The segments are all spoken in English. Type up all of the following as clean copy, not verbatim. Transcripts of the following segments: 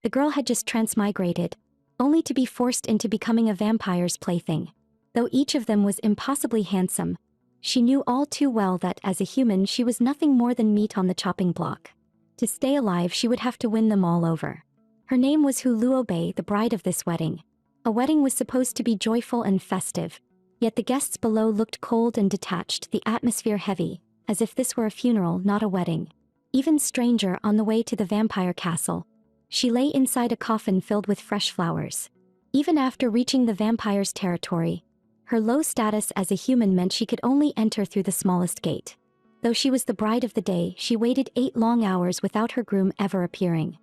The girl had just transmigrated, only to be forced into becoming a vampire's plaything. Though each of them was impossibly handsome, she knew all too well that as a human she was nothing more than meat on the chopping block. To stay alive she would have to win them all over. Her name was Huluobe, the bride of this wedding. A wedding was supposed to be joyful and festive, yet the guests below looked cold and detached, the atmosphere heavy, as if this were a funeral, not a wedding. Even stranger, on the way to the vampire castle, she lay inside a coffin filled with fresh flowers. Even after reaching the vampire's territory, her low status as a human meant she could only enter through the smallest gate. Though she was the bride of the day, she waited 8 long hours without her groom ever appearing.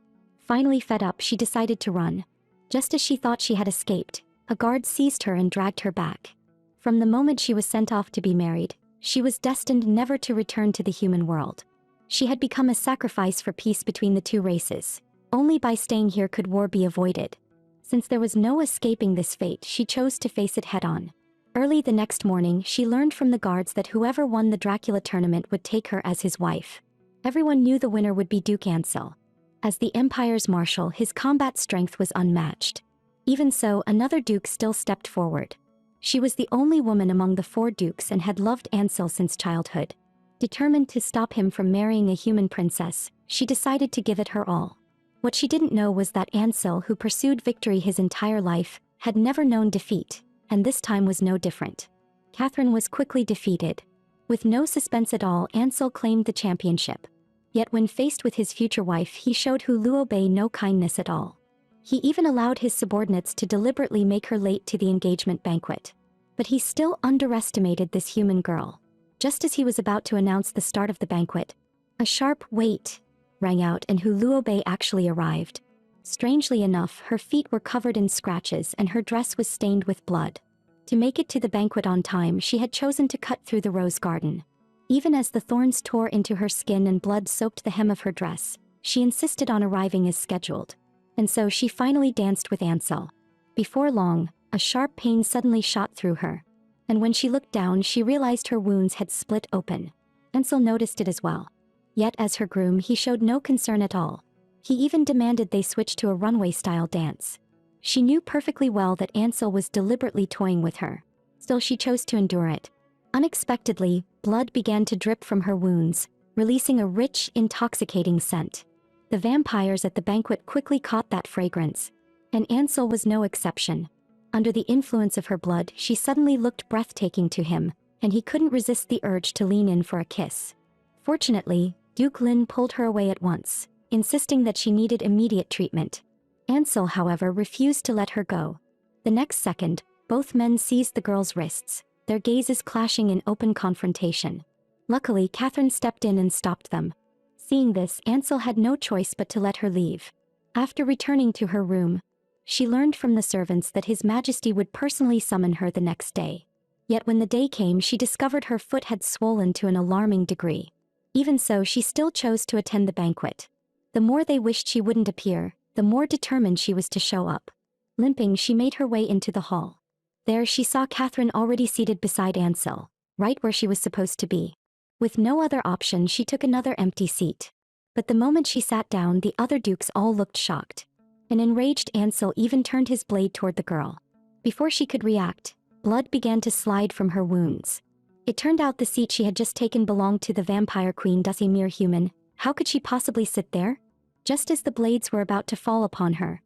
Finally fed up, she decided to run. Just as she thought she had escaped, a guard seized her and dragged her back. From the moment she was sent off to be married, she was destined never to return to the human world. She had become a sacrifice for peace between the two races. Only by staying here could war be avoided. Since there was no escaping this fate, she chose to face it head-on. Early the next morning, she learned from the guards that whoever won the Dracula tournament would take her as his wife. Everyone knew the winner would be Duke Ansel. As the Empire's marshal, his combat strength was unmatched. Even so, another duke still stepped forward. She was the only woman among the 4 dukes and had loved Ansel since childhood. Determined to stop him from marrying a human princess, she decided to give it her all. What she didn't know was that Ansel, who pursued victory his entire life, had never known defeat, and this time was no different. Catherine was quickly defeated. With no suspense at all, Ansel claimed the championship. Yet when faced with his future wife, he showed Huluobe no kindness at all. He even allowed his subordinates to deliberately make her late to the engagement banquet. But he still underestimated this human girl. Just as he was about to announce the start of the banquet, a sharp "wait" rang out and Huluobe actually arrived. Strangely enough, her feet were covered in scratches and her dress was stained with blood. To make it to the banquet on time, she had chosen to cut through the rose garden. Even as the thorns tore into her skin and blood soaked the hem of her dress, she insisted on arriving as scheduled. And so she finally danced with Ansel. Before long, a sharp pain suddenly shot through her. And when she looked down, she realized her wounds had split open. Ansel noticed it as well. Yet as her groom, he showed no concern at all. He even demanded they switch to a runway-style dance. She knew perfectly well that Ansel was deliberately toying with her. Still, she chose to endure it. Unexpectedly, blood began to drip from her wounds, releasing a rich, intoxicating scent. The vampires at the banquet quickly caught that fragrance, and Ansel was no exception. Under the influence of her blood, she suddenly looked breathtaking to him, and he couldn't resist the urge to lean in for a kiss. Fortunately, Duke Lynn pulled her away at once, insisting that she needed immediate treatment. Ansel, however, refused to let her go. The next second, both men seized the girl's wrists, their gazes clashing in open confrontation. Luckily, Catherine stepped in and stopped them. Seeing this, Ansel had no choice but to let her leave. After returning to her room, she learned from the servants that His Majesty would personally summon her the next day. Yet when the day came, she discovered her foot had swollen to an alarming degree. Even so, she still chose to attend the banquet. The more they wished she wouldn't appear, the more determined she was to show up. Limping, she made her way into the hall. There she saw Catherine already seated beside Ansel, right where she was supposed to be. With no other option, she took another empty seat. But the moment she sat down, the other dukes all looked shocked. An enraged Ansel even turned his blade toward the girl. Before she could react, blood began to slide from her wounds. It turned out the seat she had just taken belonged to the vampire queen. Thus a mere human, how could she possibly sit there? Just as the blades were about to fall upon her,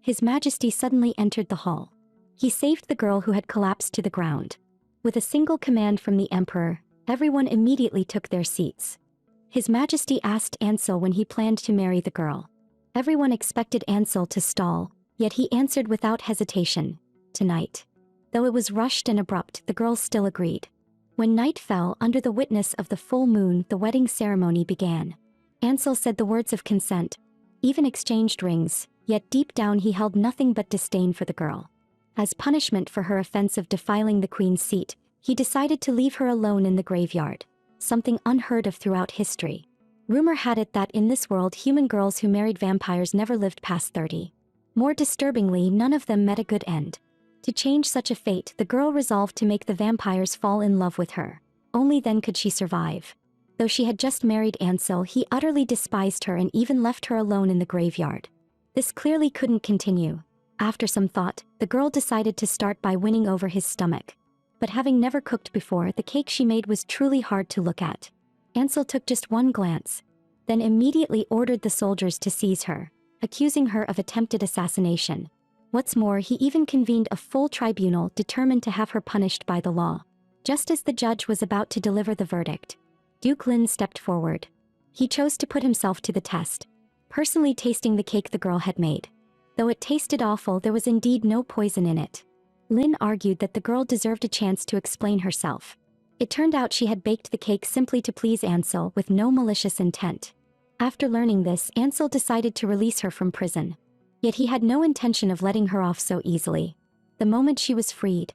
His Majesty suddenly entered the hall. He saved the girl who had collapsed to the ground. With a single command from the Emperor, everyone immediately took their seats. His Majesty asked Ansel when he planned to marry the girl. Everyone expected Ansel to stall, yet he answered without hesitation, "Tonight." Though it was rushed and abrupt, the girl still agreed. When night fell, under the witness of the full moon, the wedding ceremony began. Ansel said the words of consent, even exchanged rings, yet deep down he held nothing but disdain for the girl. As punishment for her offense of defiling the queen's seat, he decided to leave her alone in the graveyard, something unheard of throughout history. Rumor had it that in this world, human girls who married vampires never lived past 30. More disturbingly, none of them met a good end. To change such a fate, the girl resolved to make the vampires fall in love with her. Only then could she survive. Though she had just married Ansel, he utterly despised her and even left her alone in the graveyard. This clearly couldn't continue. After some thought, the girl decided to start by winning over his stomach. But having never cooked before, the cake she made was truly hard to look at. Ansel took just one glance, then immediately ordered the soldiers to seize her, accusing her of attempted assassination. What's more, he even convened a full tribunal determined to have her punished by the law. Just as the judge was about to deliver the verdict, Duke Lynn stepped forward. He chose to put himself to the test, personally tasting the cake the girl had made. Though it tasted awful, there was indeed no poison in it. Lynn argued that the girl deserved a chance to explain herself. It turned out she had baked the cake simply to please Ansel with no malicious intent. After learning this, Ansel decided to release her from prison. Yet he had no intention of letting her off so easily. The moment she was freed,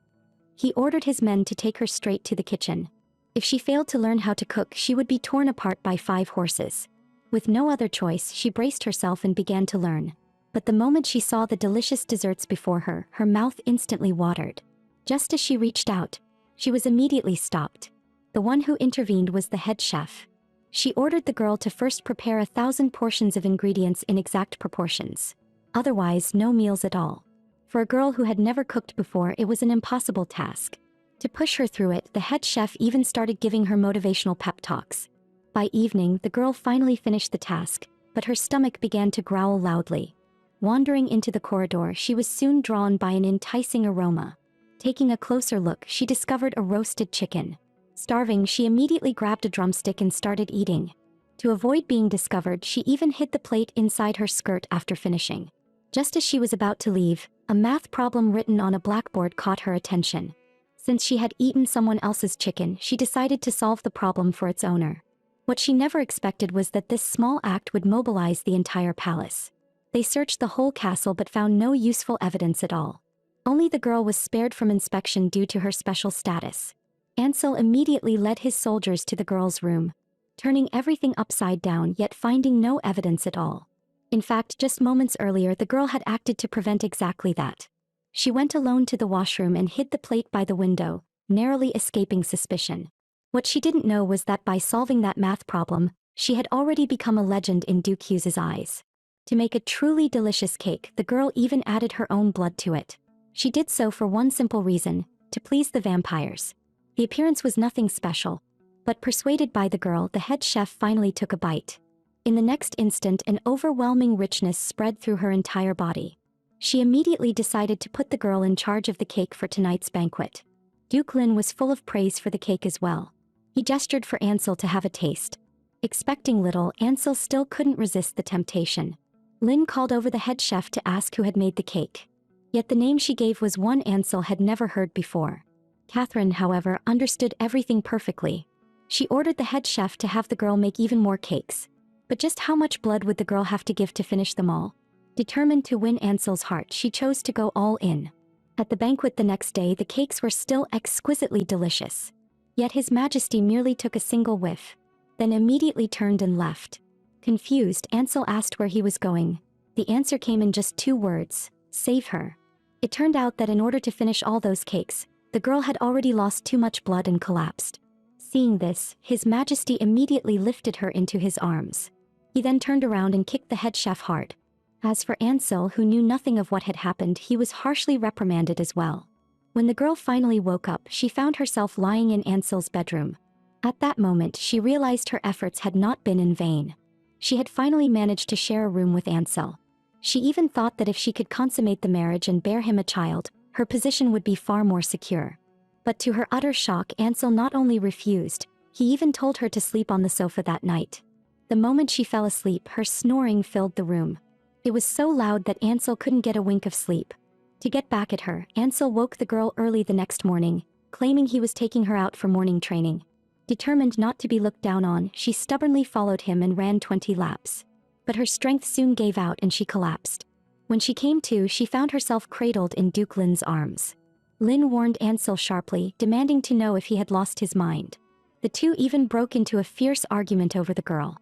he ordered his men to take her straight to the kitchen. If she failed to learn how to cook, she would be torn apart by 5 horses. With no other choice, she braced herself and began to learn. But the moment she saw the delicious desserts before her, her mouth instantly watered. Just as she reached out, she was immediately stopped. The one who intervened was the head chef. She ordered the girl to first prepare 1,000 portions of ingredients in exact proportions. Otherwise, no meals at all. For a girl who had never cooked before, it was an impossible task. To push her through it, the head chef even started giving her motivational pep talks. By evening, the girl finally finished the task, but her stomach began to growl loudly. Wandering into the corridor, she was soon drawn by an enticing aroma. Taking a closer look, she discovered a roasted chicken. Starving, she immediately grabbed a drumstick and started eating. To avoid being discovered, she even hid the plate inside her skirt after finishing. Just as she was about to leave, a math problem written on a blackboard caught her attention. Since she had eaten someone else's chicken, she decided to solve the problem for its owner. What she never expected was that this small act would mobilize the entire palace. They searched the whole castle but found no useful evidence at all. Only the girl was spared from inspection due to her special status. Ansel immediately led his soldiers to the girl's room, turning everything upside down yet finding no evidence at all. In fact, just moments earlier, the girl had acted to prevent exactly that. She went alone to the washroom and hid the plate by the window, narrowly escaping suspicion. What she didn't know was that by solving that math problem, she had already become a legend in Duke Hughes's eyes. To make a truly delicious cake, the girl even added her own blood to it. She did so for one simple reason: to please the vampires. The appearance was nothing special, but persuaded by the girl, the head chef finally took a bite. In the next instant, an overwhelming richness spread through her entire body. She immediately decided to put the girl in charge of the cake for tonight's banquet. Duke Lynn was full of praise for the cake as well. He gestured for Ansel to have a taste. Expecting little, Ansel still couldn't resist the temptation. Lynn called over the head chef to ask who had made the cake. Yet the name she gave was one Ansel had never heard before. Catherine, however, understood everything perfectly. She ordered the head chef to have the girl make even more cakes. But just how much blood would the girl have to give to finish them all? Determined to win Ansel's heart, she chose to go all in. At the banquet the next day, the cakes were still exquisitely delicious. Yet His Majesty merely took a single whiff, then immediately turned and left. Confused, Ansel asked where he was going. The answer came in just 2 words: save her. It turned out that in order to finish all those cakes, the girl had already lost too much blood and collapsed. Seeing this, His Majesty immediately lifted her into his arms. He then turned around and kicked the head chef hard. As for Ansel, who knew nothing of what had happened, he was harshly reprimanded as well. When the girl finally woke up, she found herself lying in Ansel's bedroom. At that moment, she realized her efforts had not been in vain. She had finally managed to share a room with Ansel. She even thought that if she could consummate the marriage and bear him a child, her position would be far more secure. But to her utter shock, Ansel not only refused, he even told her to sleep on the sofa that night. The moment she fell asleep, her snoring filled the room. It was so loud that Ansel couldn't get a wink of sleep. To get back at her, Ansel woke the girl early the next morning, claiming he was taking her out for morning training. Determined not to be looked down on, she stubbornly followed him and ran 20 laps. But her strength soon gave out and she collapsed. When she came to, she found herself cradled in Duke Lynn's arms. Lynn warned Ansel sharply, demanding to know if he had lost his mind. The two even broke into a fierce argument over the girl.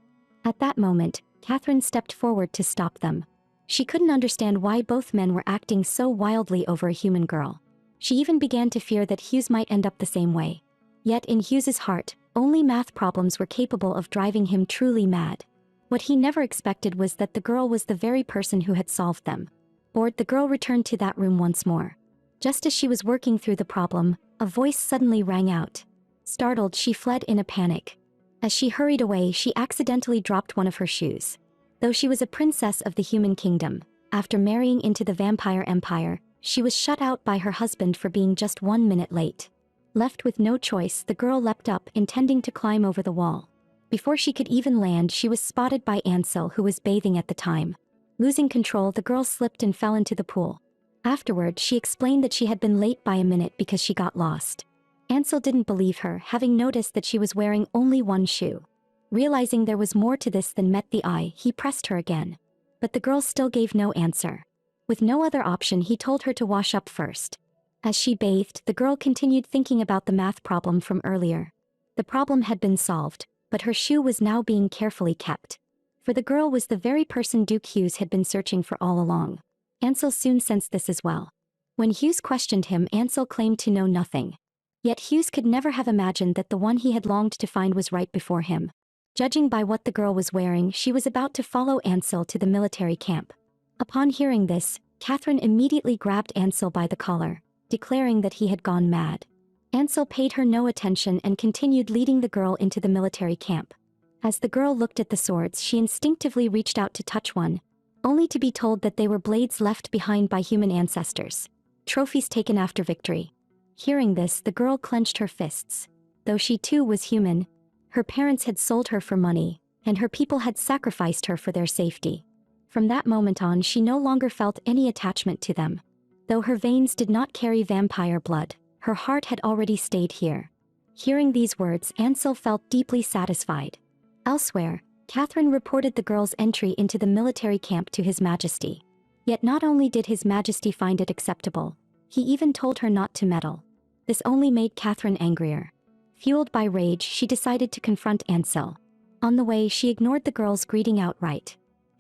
At that moment, Catherine stepped forward to stop them. She couldn't understand why both men were acting so wildly over a human girl. She even began to fear that Hughes might end up the same way. Yet in Hughes's heart, only math problems were capable of driving him truly mad. What he never expected was that the girl was the very person who had solved them. Bored, the girl returned to that room once more. Just as she was working through the problem, a voice suddenly rang out. Startled, she fled in a panic. As she hurried away, she accidentally dropped one of her shoes. Though she was a princess of the human kingdom, after marrying into the vampire empire, she was shut out by her husband for being just 1 minute late. Left with no choice, the girl leapt up, intending to climb over the wall. Before she could even land, she was spotted by Ansel, who was bathing at the time. Losing control, the girl slipped and fell into the pool. Afterward, she explained that she had been late by a minute because she got lost. Ansel didn't believe her, having noticed that she was wearing only one shoe. Realizing there was more to this than met the eye, he pressed her again. But the girl still gave no answer. With no other option, he told her to wash up first. As she bathed, the girl continued thinking about the math problem from earlier. The problem had been solved, but her shoe was now being carefully kept. For the girl was the very person Duke Hughes had been searching for all along. Ansel soon sensed this as well. When Hughes questioned him, Ansel claimed to know nothing. Yet Hughes could never have imagined that the one he had longed to find was right before him. Judging by what the girl was wearing, she was about to follow Ansel to the military camp. Upon hearing this, Catherine immediately grabbed Ansel by the collar, declaring that he had gone mad. Ansel paid her no attention and continued leading the girl into the military camp. As the girl looked at the swords, she instinctively reached out to touch one, only to be told that they were blades left behind by human ancestors, trophies taken after victory. Hearing this, the girl clenched her fists. Though she too was human, her parents had sold her for money, and her people had sacrificed her for their safety. From that moment on, she no longer felt any attachment to them. Though her veins did not carry vampire blood, her heart had already stayed here. Hearing these words, Ansel felt deeply satisfied. Elsewhere, Catherine reported the girl's entry into the military camp to His Majesty. Yet not only did His Majesty find it acceptable, he even told her not to meddle. This only made Catherine angrier. Fueled by rage, she decided to confront Ansel. On the way, she ignored the girl's greeting outright.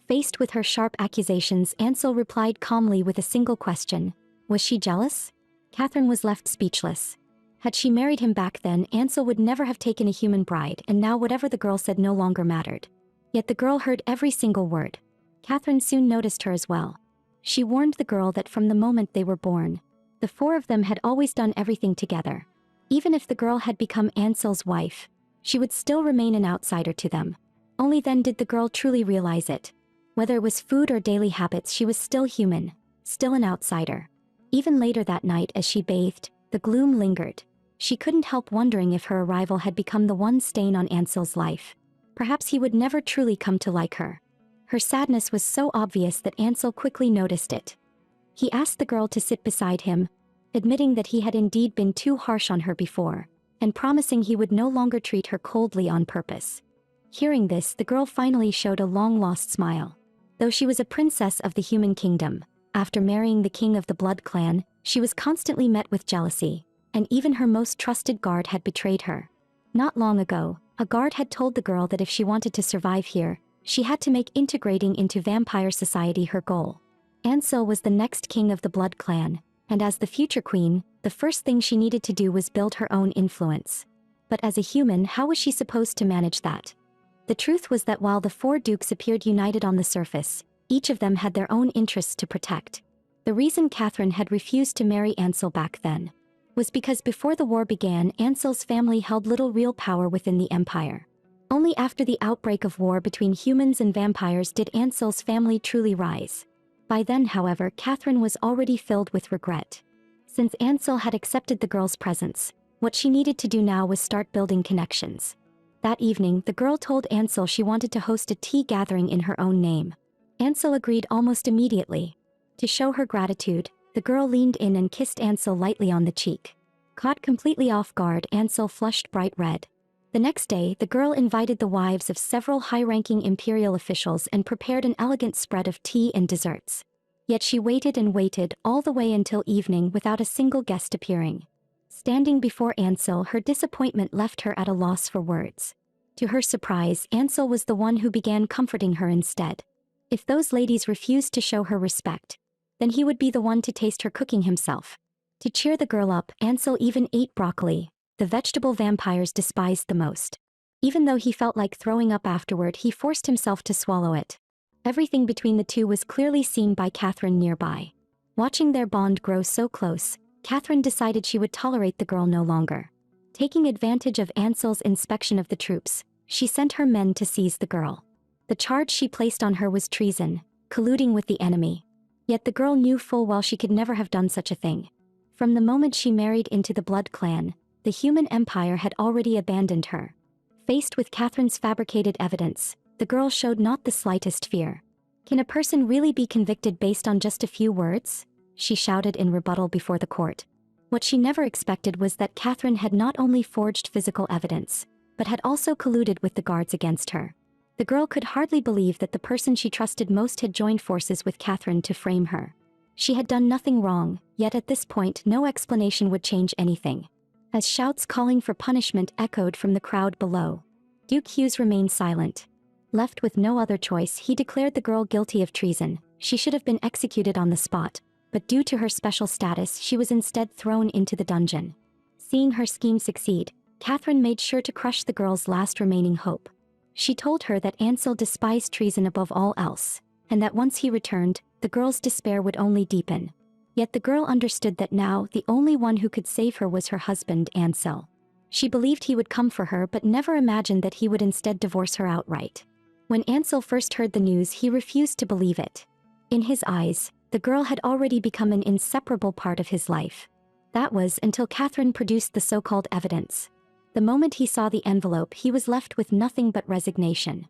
Faced with her sharp accusations, Ansel replied calmly with a single question. Was she jealous? Catherine was left speechless. Had she married him back then, Ansel would never have taken a human bride, and now whatever the girl said no longer mattered. Yet the girl heard every single word. Catherine soon noticed her as well. She warned the girl that from the moment they were born, the four of them had always done everything together. Even if the girl had become Ansel's wife, she would still remain an outsider to them. Only then did the girl truly realize it. Whether it was food or daily habits, she was still human, still an outsider. Even later that night, as she bathed, the gloom lingered. She couldn't help wondering if her arrival had become the one stain on Ansel's life. Perhaps he would never truly come to like her. Her sadness was so obvious that Ansel quickly noticed it. He asked the girl to sit beside him, admitting that he had indeed been too harsh on her before, and promising he would no longer treat her coldly on purpose. Hearing this, the girl finally showed a long-lost smile. Though she was a princess of the human kingdom, after marrying the king of the blood clan, she was constantly met with jealousy, and even her most trusted guard had betrayed her. Not long ago, a guard had told the girl that if she wanted to survive here, she had to make integrating into vampire society her goal. Ansel was the next king of the blood clan, and as the future queen, the first thing she needed to do was build her own influence. But as a human, how was she supposed to manage that? The truth was that while the four dukes appeared united on the surface, each of them had their own interests to protect. The reason Catherine had refused to marry Ansel back then was because before the war began, Ansel's family held little real power within the empire. Only after the outbreak of war between humans and vampires did Ansel's family truly rise. By then, however, Catherine was already filled with regret. Since Ansel had accepted the girl's presence, what she needed to do now was start building connections. That evening, the girl told Ansel she wanted to host a tea gathering in her own name. Ansel agreed almost immediately. To show her gratitude, the girl leaned in and kissed Ansel lightly on the cheek. Caught completely off guard, Ansel flushed bright red. The next day, the girl invited the wives of several high-ranking imperial officials and prepared an elegant spread of tea and desserts. Yet she waited and waited all the way until evening without a single guest appearing. Standing before Ansel, her disappointment left her at a loss for words. To her surprise, Ansel was the one who began comforting her instead. If those ladies refused to show her respect, then he would be the one to taste her cooking himself. To cheer the girl up, Ansel even ate broccoli, the vegetable vampires despised the most. Even though he felt like throwing up afterward, he forced himself to swallow it. Everything between the two was clearly seen by Catherine nearby. Watching their bond grow so close, Catherine decided she would tolerate the girl no longer. Taking advantage of Ansel's inspection of the troops, she sent her men to seize the girl. The charge she placed on her was treason, colluding with the enemy. Yet the girl knew full well she could never have done such a thing. From the moment she married into the Blood Clan, the human empire had already abandoned her. Faced with Catherine's fabricated evidence, the girl showed not the slightest fear. "Can a person really be convicted based on just a few words?" she shouted in rebuttal before the court. What she never expected was that Catherine had not only forged physical evidence, but had also colluded with the guards against her. The girl could hardly believe that the person she trusted most had joined forces with Catherine to frame her. She had done nothing wrong, yet at this point no explanation would change anything. As shouts calling for punishment echoed from the crowd below, Duke Hughes remained silent. Left with no other choice, he declared the girl guilty of treason. She should have been executed on the spot, but due to her special status, she was instead thrown into the dungeon. Seeing her scheme succeed, Catherine made sure to crush the girl's last remaining hope. She told her that Ansel despised treason above all else, and that once he returned, the girl's despair would only deepen. Yet the girl understood that now the only one who could save her was her husband, Ansel. She believed he would come for her but never imagined that he would instead divorce her outright. When Ansel first heard the news, he refused to believe it. In his eyes, the girl had already become an inseparable part of his life. That was until Catherine produced the so-called evidence. The moment he saw the envelope, he was left with nothing but resignation.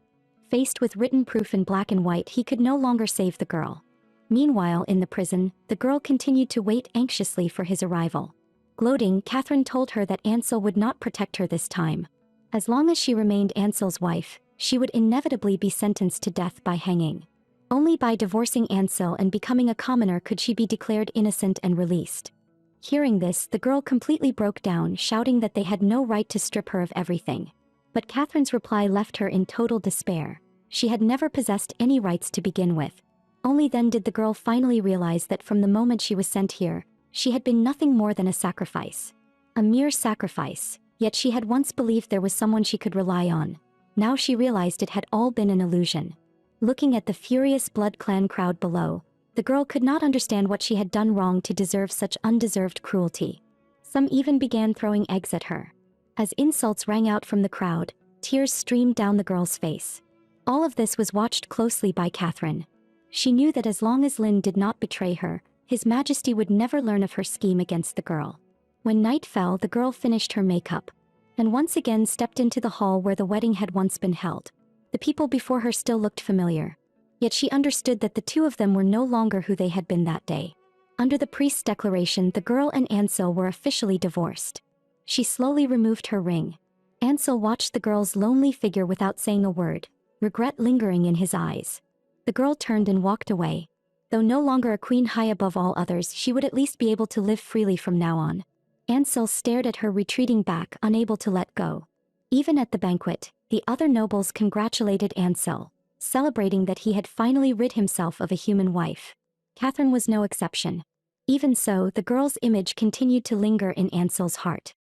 Faced with written proof in black and white, he could no longer save the girl. Meanwhile, in the prison, the girl continued to wait anxiously for his arrival. Gloating, Catherine told her that Ansel would not protect her this time. As long as she remained Ansel's wife, she would inevitably be sentenced to death by hanging. Only by divorcing Ansel and becoming a commoner could she be declared innocent and released. Hearing this, the girl completely broke down, shouting that they had no right to strip her of everything. But Catherine's reply left her in total despair. She had never possessed any rights to begin with. Only then did the girl finally realize that from the moment she was sent here, she had been nothing more than a sacrifice. A mere sacrifice, yet she had once believed there was someone she could rely on. Now she realized it had all been an illusion. Looking at the furious Blood Clan crowd below, the girl could not understand what she had done wrong to deserve such undeserved cruelty. Some even began throwing eggs at her. As insults rang out from the crowd, tears streamed down the girl's face. All of this was watched closely by Catherine. She knew that as long as Lynn did not betray her, His Majesty would never learn of her scheme against the girl. When night fell, the girl finished her makeup, and once again stepped into the hall where the wedding had once been held. The people before her still looked familiar. Yet she understood that the two of them were no longer who they had been that day. Under the priest's declaration, the girl and Ansel were officially divorced. She slowly removed her ring. Ansel watched the girl's lonely figure without saying a word, regret lingering in his eyes. The girl turned and walked away. Though no longer a queen high above all others, she would at least be able to live freely from now on. Ansel stared at her retreating back, unable to let go. Even at the banquet, the other nobles congratulated Ansel, celebrating that he had finally rid himself of a human wife. Catherine was no exception. Even so, the girl's image continued to linger in Ansel's heart.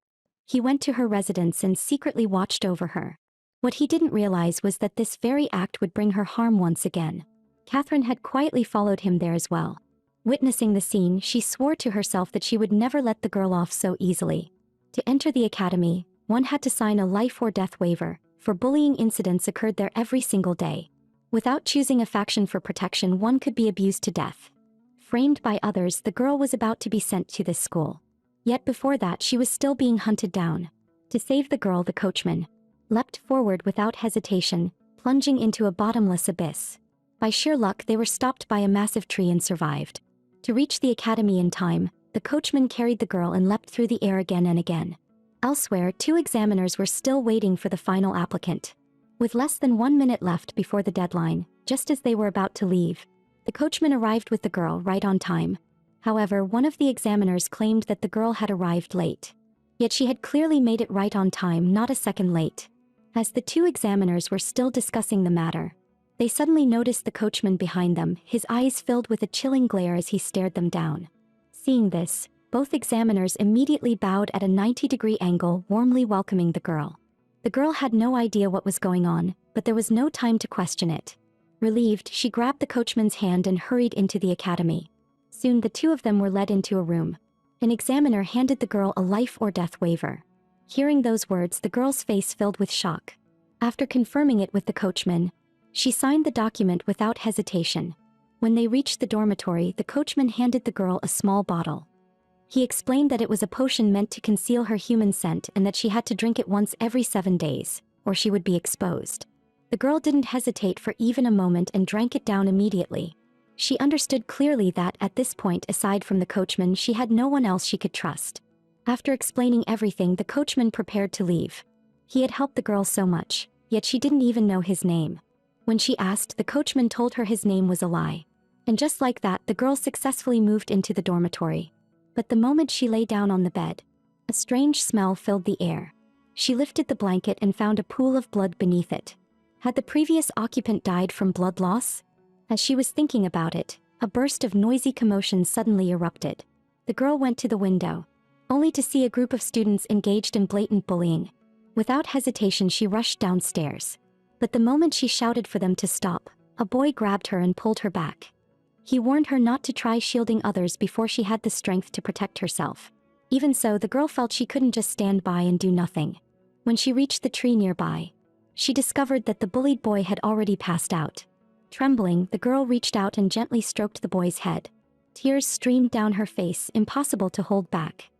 He went to her residence and secretly watched over her. What he didn't realize was that this very act would bring her harm once again. Catherine had quietly followed him there as well. Witnessing the scene, she swore to herself that she would never let the girl off so easily. To enter the academy, one had to sign a life or death waiver, for bullying incidents occurred there every single day. Without choosing a faction for protection, one could be abused to death. Framed by others, the girl was about to be sent to this school. Yet before that, she was still being hunted down. To save the girl, the coachman leapt forward without hesitation, plunging into a bottomless abyss. By sheer luck, they were stopped by a massive tree and survived. To reach the academy in time, the coachman carried the girl and leapt through the air again and again. Elsewhere, 2 examiners were still waiting for the final applicant. With less than 1 minute left before the deadline, just as they were about to leave, the coachman arrived with the girl right on time. However, one of the examiners claimed that the girl had arrived late. Yet she had clearly made it right on time, not a second late. As the 2 examiners were still discussing the matter, they suddenly noticed the coachman behind them, his eyes filled with a chilling glare as he stared them down. Seeing this, both examiners immediately bowed at a 90-degree angle, warmly welcoming the girl. The girl had no idea what was going on, but there was no time to question it. Relieved, she grabbed the coachman's hand and hurried into the academy. Soon the two of them were led into a room. An examiner handed the girl a life or death waiver. Hearing those words, the girl's face filled with shock. After confirming it with the coachman, she signed the document without hesitation. When they reached the dormitory, the coachman handed the girl a small bottle. He explained that it was a potion meant to conceal her human scent and that she had to drink it once every 7 days, or she would be exposed. The girl didn't hesitate for even a moment and drank it down immediately. She understood clearly that, at this point, aside from the coachman, she had no one else she could trust. After explaining everything, the coachman prepared to leave. He had helped the girl so much, yet she didn't even know his name. When she asked, the coachman told her his name was a lie. And just like that, the girl successfully moved into the dormitory. But the moment she lay down on the bed, a strange smell filled the air. She lifted the blanket and found a pool of blood beneath it. Had the previous occupant died from blood loss? As she was thinking about it, a burst of noisy commotion suddenly erupted. The girl went to the window, only to see a group of students engaged in blatant bullying. Without hesitation, she rushed downstairs. But the moment she shouted for them to stop, a boy grabbed her and pulled her back. He warned her not to try shielding others before she had the strength to protect herself. Even so, the girl felt she couldn't just stand by and do nothing. When she reached the tree nearby, she discovered that the bullied boy had already passed out. Trembling, the girl reached out and gently stroked the boy's head. Tears streamed down her face, impossible to hold back.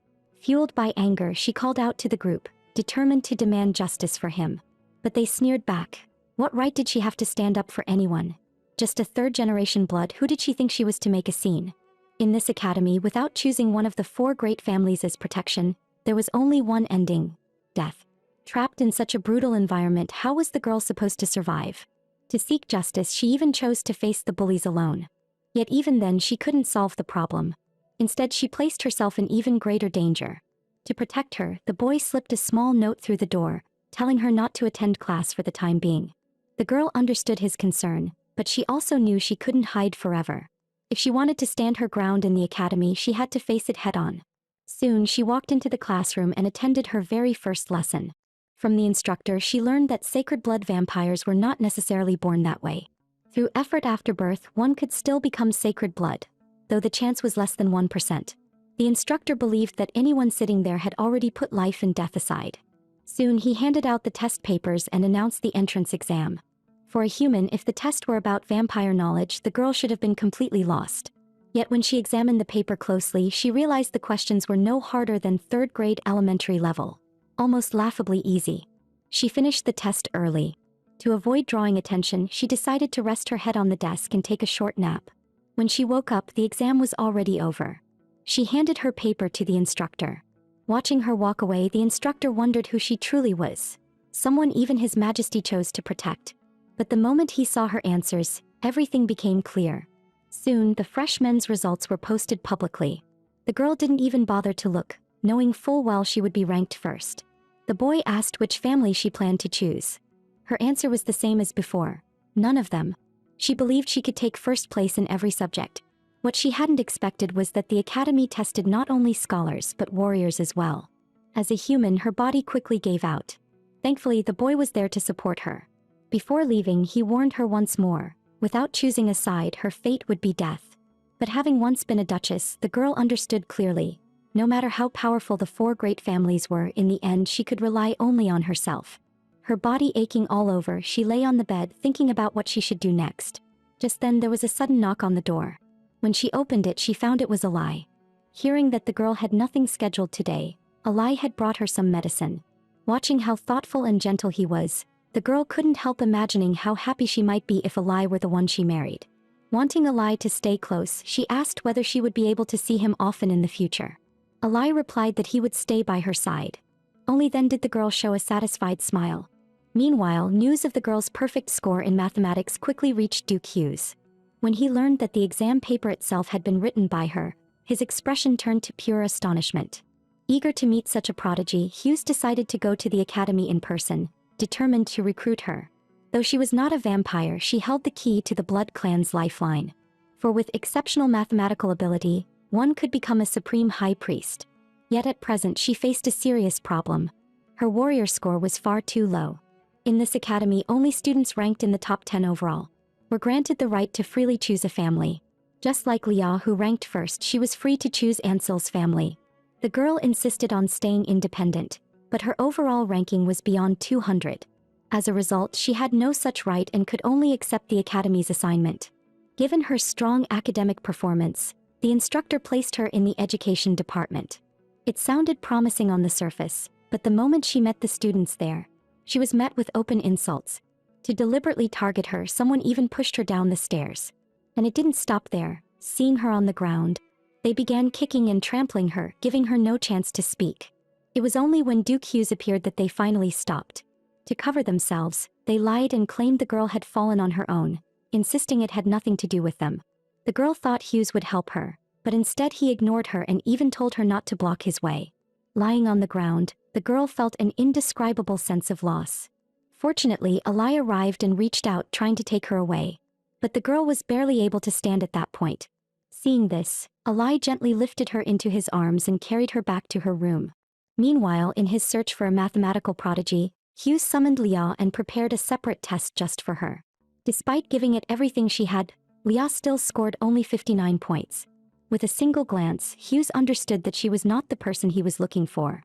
Fueled by anger, she called out to the group, determined to demand justice for him. But they sneered back. What right did she have to stand up for anyone? Just a third-generation blood, who did she think she was to make a scene? In this academy, without choosing one of the 4 great families as protection, there was only one ending: death. Trapped in such a brutal environment, how was the girl supposed to survive? To seek justice, she even chose to face the bullies alone. Yet even then, she couldn't solve the problem. Instead, she placed herself in even greater danger. To protect her, the boy slipped a small note through the door, telling her not to attend class for the time being. The girl understood his concern, but she also knew she couldn't hide forever. If she wanted to stand her ground in the academy, she had to face it head-on. Soon, she walked into the classroom and attended her very first lesson. From the instructor, she learned that sacred blood vampires were not necessarily born that way. Through effort after birth, one could still become sacred blood, though the chance was less than 1%. The instructor believed that anyone sitting there had already put life and death aside. Soon, he handed out the test papers and announced the entrance exam. For a human, if the test were about vampire knowledge, the girl should have been completely lost. Yet when she examined the paper closely, she realized the questions were no harder than 3rd grade elementary level. Almost laughably easy. She finished the test early. To avoid drawing attention, she decided to rest her head on the desk and take a short nap. When she woke up, the exam was already over. She handed her paper to the instructor. Watching her walk away, the instructor wondered who she truly was. Someone even His Majesty chose to protect. But the moment he saw her answers, everything became clear. Soon, the freshmen's results were posted publicly. The girl didn't even bother to look, knowing full well she would be ranked first. The boy asked which family she planned to choose. Her answer was the same as before: none of them. She believed she could take first place in every subject. What she hadn't expected was that the academy tested not only scholars but warriors as well. As a human, her body quickly gave out. Thankfully, the boy was there to support her. Before leaving, he warned her once more. Without choosing a side, her fate would be death. But having once been a duchess, the girl understood clearly. No matter how powerful the 4 great families were, in the end she could rely only on herself. Her body aching all over, she lay on the bed thinking about what she should do next. Just then there was a sudden knock on the door. When she opened it, she found it was a lie. Hearing that the girl had nothing scheduled today, a lie had brought her some medicine. Watching how thoughtful and gentle he was, the girl couldn't help imagining how happy she might be if a lie were the one she married. Wanting a lie to stay close, she asked whether she would be able to see him often in the future. A lie replied that he would stay by her side. Only then did the girl show a satisfied smile. Meanwhile, news of the girl's perfect score in mathematics quickly reached Duke Hughes. When he learned that the exam paper itself had been written by her, his expression turned to pure astonishment. Eager to meet such a prodigy, Hughes decided to go to the academy in person, determined to recruit her. Though she was not a vampire, she held the key to the Blood Clan's lifeline. For with exceptional mathematical ability, one could become a supreme high priest. Yet at present she faced a serious problem. Her warrior score was far too low. In this academy, only students ranked in the top 10 overall were granted the right to freely choose a family. Just like Lia, who ranked first, she was free to choose Ansel's family. The girl insisted on staying independent, but her overall ranking was beyond 200. As a result, she had no such right and could only accept the academy's assignment. Given her strong academic performance, the instructor placed her in the education department. It sounded promising on the surface, but the moment she met the students there, she was met with open insults. To deliberately target her, someone even pushed her down the stairs. And it didn't stop there. Seeing her on the ground, they began kicking and trampling her, giving her no chance to speak. It was only when Duke Hughes appeared that they finally stopped. To cover themselves, they lied and claimed the girl had fallen on her own, insisting it had nothing to do with them. The girl thought Hughes would help her, but instead he ignored her and even told her not to block his way. Lying on the ground, the girl felt an indescribable sense of loss. Fortunately, Ali arrived and reached out, trying to take her away. But the girl was barely able to stand at that point. Seeing this, Ali gently lifted her into his arms and carried her back to her room. Meanwhile, in his search for a mathematical prodigy, Hughes summoned Lia and prepared a separate test just for her. Despite giving it everything she had, Lia still scored only 59 points. With a single glance, Hughes understood that she was not the person he was looking for.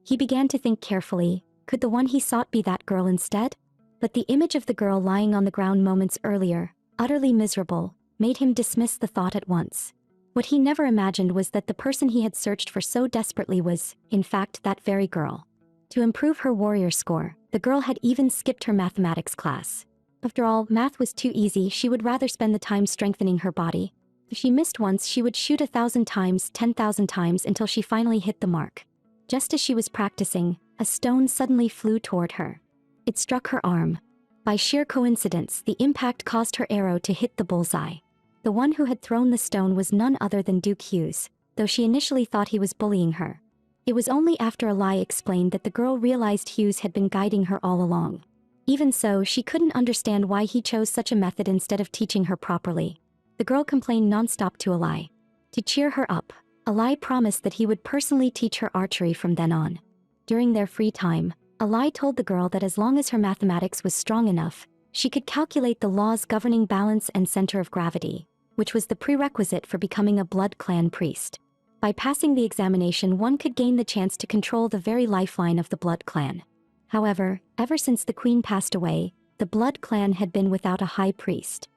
He began to think carefully, could the one he sought be that girl instead? But the image of the girl lying on the ground moments earlier, utterly miserable, made him dismiss the thought at once. What he never imagined was that the person he had searched for so desperately was, in fact, that very girl. To improve her warrior score, the girl had even skipped her mathematics class. After all, math was too easy. She would rather spend the time strengthening her body. If she missed once, she would shoot 1,000 times, 10,000 times until she finally hit the mark. Just as she was practicing, a stone suddenly flew toward her. It struck her arm. By sheer coincidence, the impact caused her arrow to hit the bullseye. The one who had thrown the stone was none other than Duke Hughes, though she initially thought he was bullying her. It was only after Ali explained that the girl realized Hughes had been guiding her all along. Even so, she couldn't understand why he chose such a method instead of teaching her properly. The girl complained nonstop to Ali. To cheer her up, Ali promised that he would personally teach her archery from then on. During their free time, Ali told the girl that as long as her mathematics was strong enough, she could calculate the laws governing balance and center of gravity, which was the prerequisite for becoming a blood clan priest. By passing the examination, one could gain the chance to control the very lifeline of the blood clan. However, ever since the queen passed away, the blood clan had been without a high priest.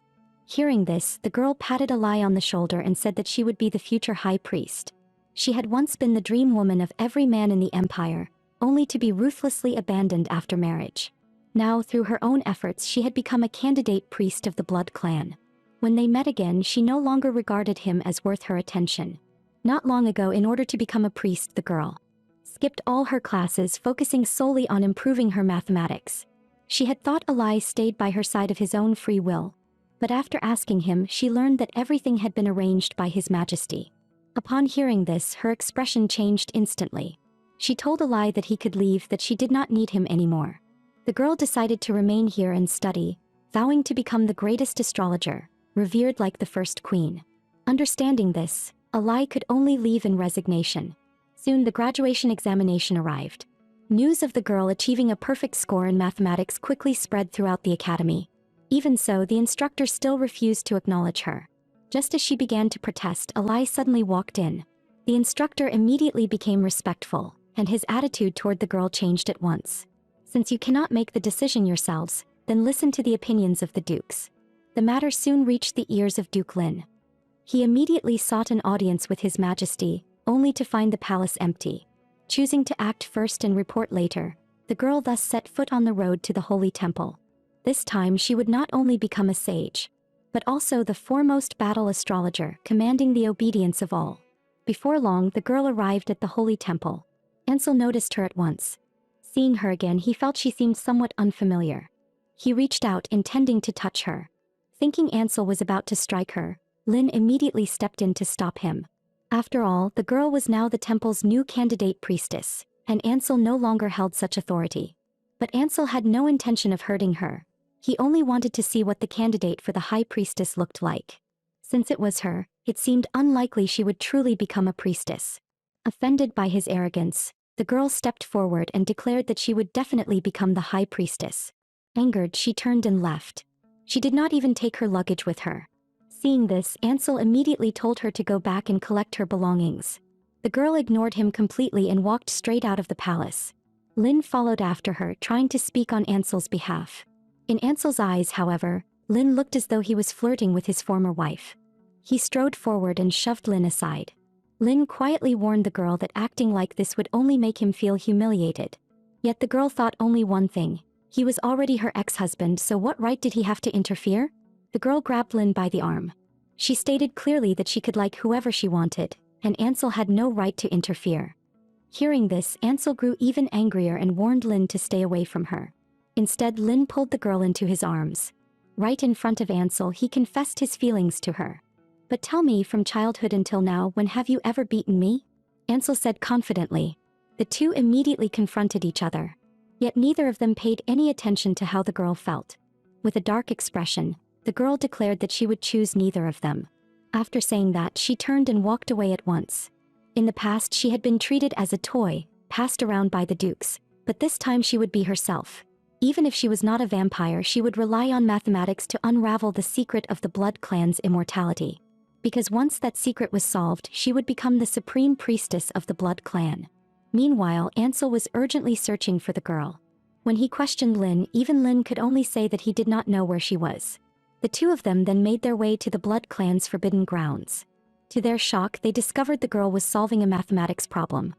Hearing this, the girl patted Ali on the shoulder and said that she would be the future high priest. She had once been the dream woman of every man in the empire, only to be ruthlessly abandoned after marriage. Now, through her own efforts, she had become a candidate priest of the blood clan. When they met again, she no longer regarded him as worth her attention. Not long ago, in order to become a priest, the girl skipped all her classes, focusing solely on improving her mathematics. She had thought Ali stayed by her side of his own free will. But after asking him, she learned that everything had been arranged by His Majesty. Upon hearing this, her expression changed instantly. She told Ali that he could leave, that she did not need him anymore. The girl decided to remain here and study, vowing to become the greatest astrologer, revered like the first queen. Understanding this, Ali could only leave in resignation. Soon the graduation examination arrived. News of the girl achieving a perfect score in mathematics quickly spread throughout the academy. Even so, the instructor still refused to acknowledge her. Just as she began to protest, Ali suddenly walked in. The instructor immediately became respectful, and his attitude toward the girl changed at once. Since you cannot make the decision yourselves, then listen to the opinions of the dukes. The matter soon reached the ears of Duke Lynn. He immediately sought an audience with His Majesty, only to find the palace empty. Choosing to act first and report later, the girl thus set foot on the road to the Holy Temple. This time she would not only become a sage, but also the foremost battle astrologer, commanding the obedience of all. Before long, the girl arrived at the Holy Temple. Ansel noticed her at once. Seeing her again, he felt she seemed somewhat unfamiliar. He reached out, intending to touch her. Thinking Ansel was about to strike her, Lynn immediately stepped in to stop him. After all, the girl was now the temple's new candidate priestess, and Ansel no longer held such authority. But Ansel had no intention of hurting her. He only wanted to see what the candidate for the high priestess looked like. Since it was her, it seemed unlikely she would truly become a priestess. Offended by his arrogance, The girl stepped forward and declared that she would definitely become the high priestess. Angered, she turned and left. She did not even take her luggage with her. Seeing this, Ansel immediately told her to go back and collect her belongings. The girl ignored him completely and walked straight out of the palace. Lynn followed after her, trying to speak on Ansel's behalf. In Ansel's eyes, however, Lynn looked as though he was flirting with his former wife. He strode forward and shoved Lynn aside. Lynn quietly warned the girl that acting like this would only make him feel humiliated. Yet the girl thought only one thing. He was already her ex-husband, so what right did he have to interfere? The girl grabbed Lynn by the arm. She stated clearly that she could like whoever she wanted, and Ansel had no right to interfere. Hearing this, Ansel grew even angrier and warned Lynn to stay away from her. Instead, Lynn pulled the girl into his arms. Right in front of Ansel, he confessed his feelings to her. "But tell me, from childhood until now, when have you ever beaten me?" Ansel said confidently. The two immediately confronted each other. Yet neither of them paid any attention to how the girl felt. With a dark expression, the girl declared that she would choose neither of them. After saying that, she turned and walked away at once. In the past, she had been treated as a toy, passed around by the dukes, but this time she would be herself. Even if she was not a vampire, she would rely on mathematics to unravel the secret of the Blood Clan's immortality. Because once that secret was solved, she would become the supreme priestess of the Blood Clan. Meanwhile, Ansel was urgently searching for the girl. When he questioned Lynn, even Lynn could only say that he did not know where she was. The two of them then made their way to the Blood Clan's forbidden grounds. To their shock, they discovered the girl was solving a mathematics problem.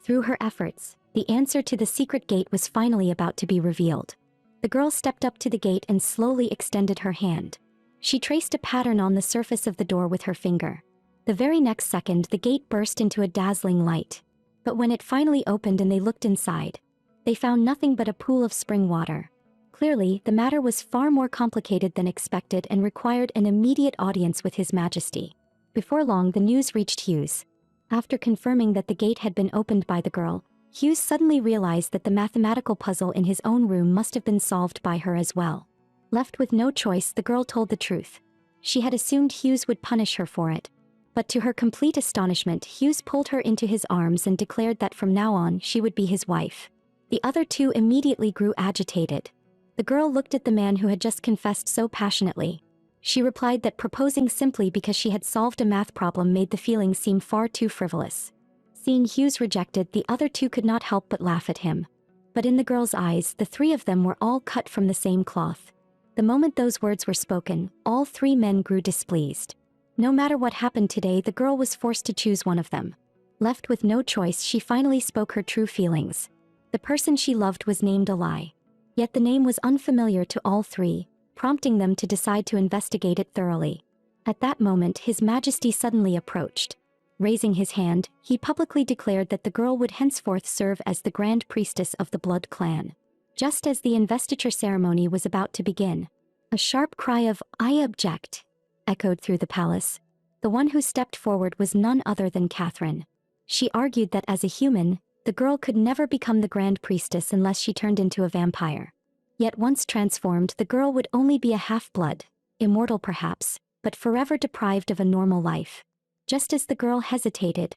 Through her efforts, the answer to the secret gate was finally about to be revealed. The girl stepped up to the gate and slowly extended her hand. She traced a pattern on the surface of the door with her finger. The very next second, the gate burst into a dazzling light. But when it finally opened and they looked inside, they found nothing but a pool of spring water. Clearly, the matter was far more complicated than expected and required an immediate audience with His Majesty. Before long, the news reached Hughes. After confirming that the gate had been opened by the girl, Hughes suddenly realized that the mathematical puzzle in his own room must have been solved by her as well. Left with no choice, the girl told the truth. She had assumed Hughes would punish her for it. But to her complete astonishment, Hughes pulled her into his arms and declared that from now on she would be his wife. The other two immediately grew agitated. The girl looked at the man who had just confessed so passionately. She replied that proposing simply because she had solved a math problem made the feeling seem far too frivolous. Seeing Hughes rejected, the other two could not help but laugh at him. But in the girl's eyes, the three of them were all cut from the same cloth. The moment those words were spoken, all three men grew displeased. No matter what happened today, the girl was forced to choose one of them. Left with no choice, she finally spoke her true feelings. The person she loved was named a lie. Yet the name was unfamiliar to all three, prompting them to decide to investigate it thoroughly. At that moment, His Majesty suddenly approached. Raising his hand, he publicly declared that the girl would henceforth serve as the Grand Priestess of the Blood Clan. Just as the investiture ceremony was about to begin, a sharp cry of "I object" echoed through the palace. The one who stepped forward was none other than Catherine. She argued that as a human, the girl could never become the Grand Priestess unless she turned into a vampire. Yet once transformed, the girl would only be a half-blood, immortal perhaps, but forever deprived of a normal life. Just as the girl hesitated,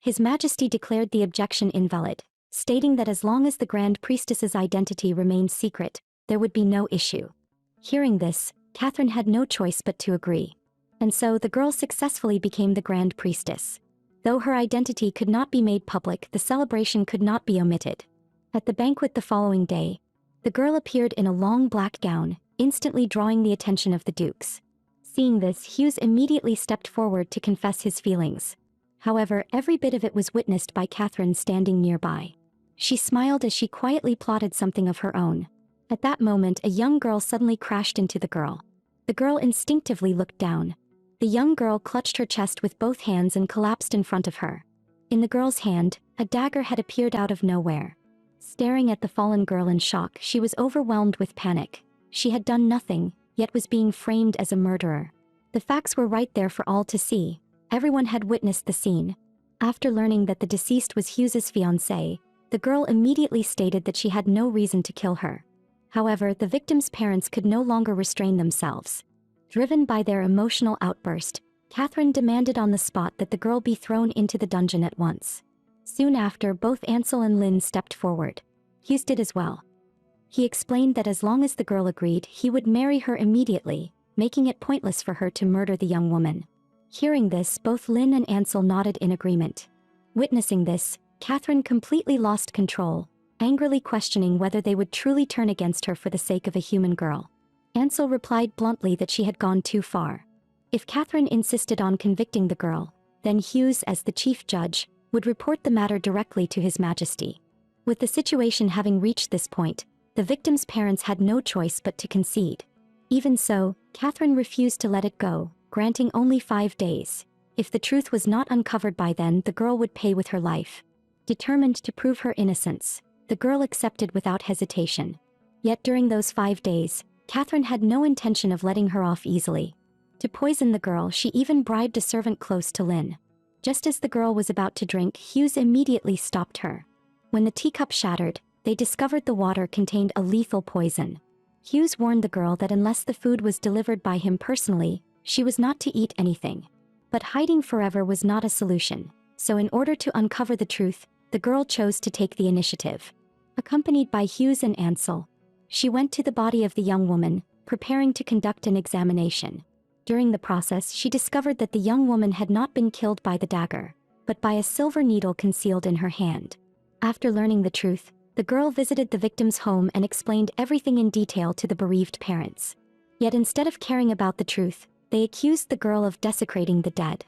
His Majesty declared the objection invalid, stating that as long as the Grand Priestess's identity remained secret, there would be no issue. Hearing this, Catherine had no choice but to agree. And so the girl successfully became the Grand Priestess. Though her identity could not be made public, the celebration could not be omitted. At the banquet the following day, the girl appeared in a long black gown, instantly drawing the attention of the dukes. Seeing this, Hughes immediately stepped forward to confess his feelings. However, every bit of it was witnessed by Catherine standing nearby. She smiled as she quietly plotted something of her own. At that moment, a young girl suddenly crashed into the girl. The girl instinctively looked down. The young girl clutched her chest with both hands and collapsed in front of her. In the girl's hand, a dagger had appeared out of nowhere. Staring at the fallen girl in shock, she was overwhelmed with panic. She had done nothing, yet was being framed as a murderer. The facts were right there for all to see. Everyone had witnessed the scene. After learning that the deceased was Hughes's fiancée, the girl immediately stated that she had no reason to kill her. However, the victim's parents could no longer restrain themselves. Driven by their emotional outburst, Catherine demanded on the spot that the girl be thrown into the dungeon at once. Soon after, both Ansel and Lynn stepped forward. Hughes did as well. He explained that as long as the girl agreed, he would marry her immediately, making it pointless for her to murder the young woman. Hearing this, both Lynn and Ansel nodded in agreement. Witnessing this, Catherine completely lost control, angrily questioning whether they would truly turn against her for the sake of a human girl. Ansel replied bluntly that she had gone too far. If Catherine insisted on convicting the girl, then Hughes, as the chief judge, would report the matter directly to His Majesty. With the situation having reached this point, the victim's parents had no choice but to concede. Even so, Catherine refused to let it go, granting only 5 days. If the truth was not uncovered by then, the girl would pay with her life. Determined to prove her innocence, the girl accepted without hesitation. Yet during those 5 days, Catherine had no intention of letting her off easily. To poison the girl, she even bribed a servant close to Lynn. Just as the girl was about to drink, Hughes immediately stopped her. When the teacup shattered, they discovered the water contained a lethal poison. Hughes warned the girl that unless the food was delivered by him personally, she was not to eat anything. But hiding forever was not a solution, so in order to uncover the truth, the girl chose to take the initiative. Accompanied by Hughes and Ansel, she went to the body of the young woman, preparing to conduct an examination. During the process, she discovered that the young woman had not been killed by the dagger, but by a silver needle concealed in her hand. After learning the truth, the girl visited the victim's home and explained everything in detail to the bereaved parents. Yet instead of caring about the truth, they accused the girl of desecrating the dead.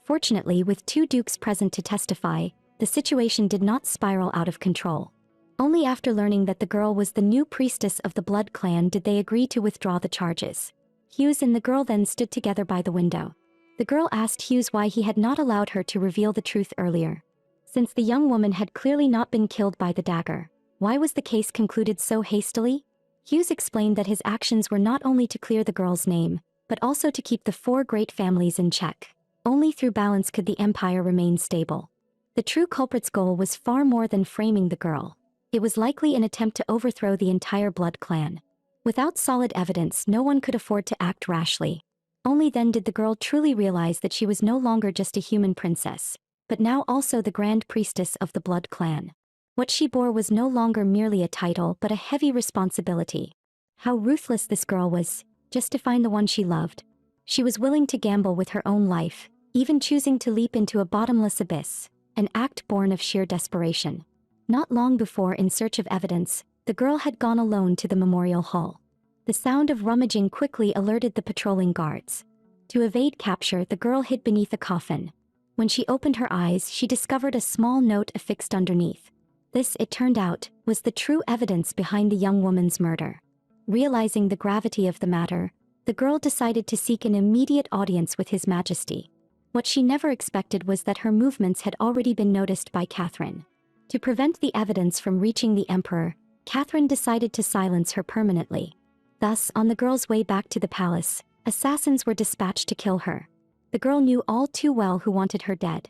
Fortunately, with 2 dukes present to testify, the situation did not spiral out of control. Only after learning that the girl was the new priestess of the Blood clan did they agree to withdraw the charges. Hughes and the girl then stood together by the window. The girl asked Hughes why he had not allowed her to reveal the truth earlier. Since the young woman had clearly not been killed by the dagger, why was the case concluded so hastily? Hughes explained that his actions were not only to clear the girl's name, but also to keep the 4 great families in check. Only through balance could the empire remain stable. The true culprit's goal was far more than framing the girl. It was likely an attempt to overthrow the entire Blood clan. Without solid evidence, no one could afford to act rashly. Only then did the girl truly realize that she was no longer just a human princess, but now also the grand priestess of the Blood clan. What she bore was no longer merely a title but a heavy responsibility. How ruthless this girl was, just to find the one she loved. She was willing to gamble with her own life, even choosing to leap into a bottomless abyss, an act born of sheer desperation. Not long before, in search of evidence, the girl had gone alone to the memorial hall. The sound of rummaging quickly alerted the patrolling guards. To evade capture, the girl hid beneath a coffin. When she opened her eyes, she discovered a small note affixed underneath. This, it turned out, was the true evidence behind the young woman's murder. Realizing the gravity of the matter, the girl decided to seek an immediate audience with His Majesty. What she never expected was that her movements had already been noticed by Catherine. To prevent the evidence from reaching the Emperor, Catherine decided to silence her permanently. Thus, on the girl's way back to the palace, assassins were dispatched to kill her. The girl knew all too well who wanted her dead.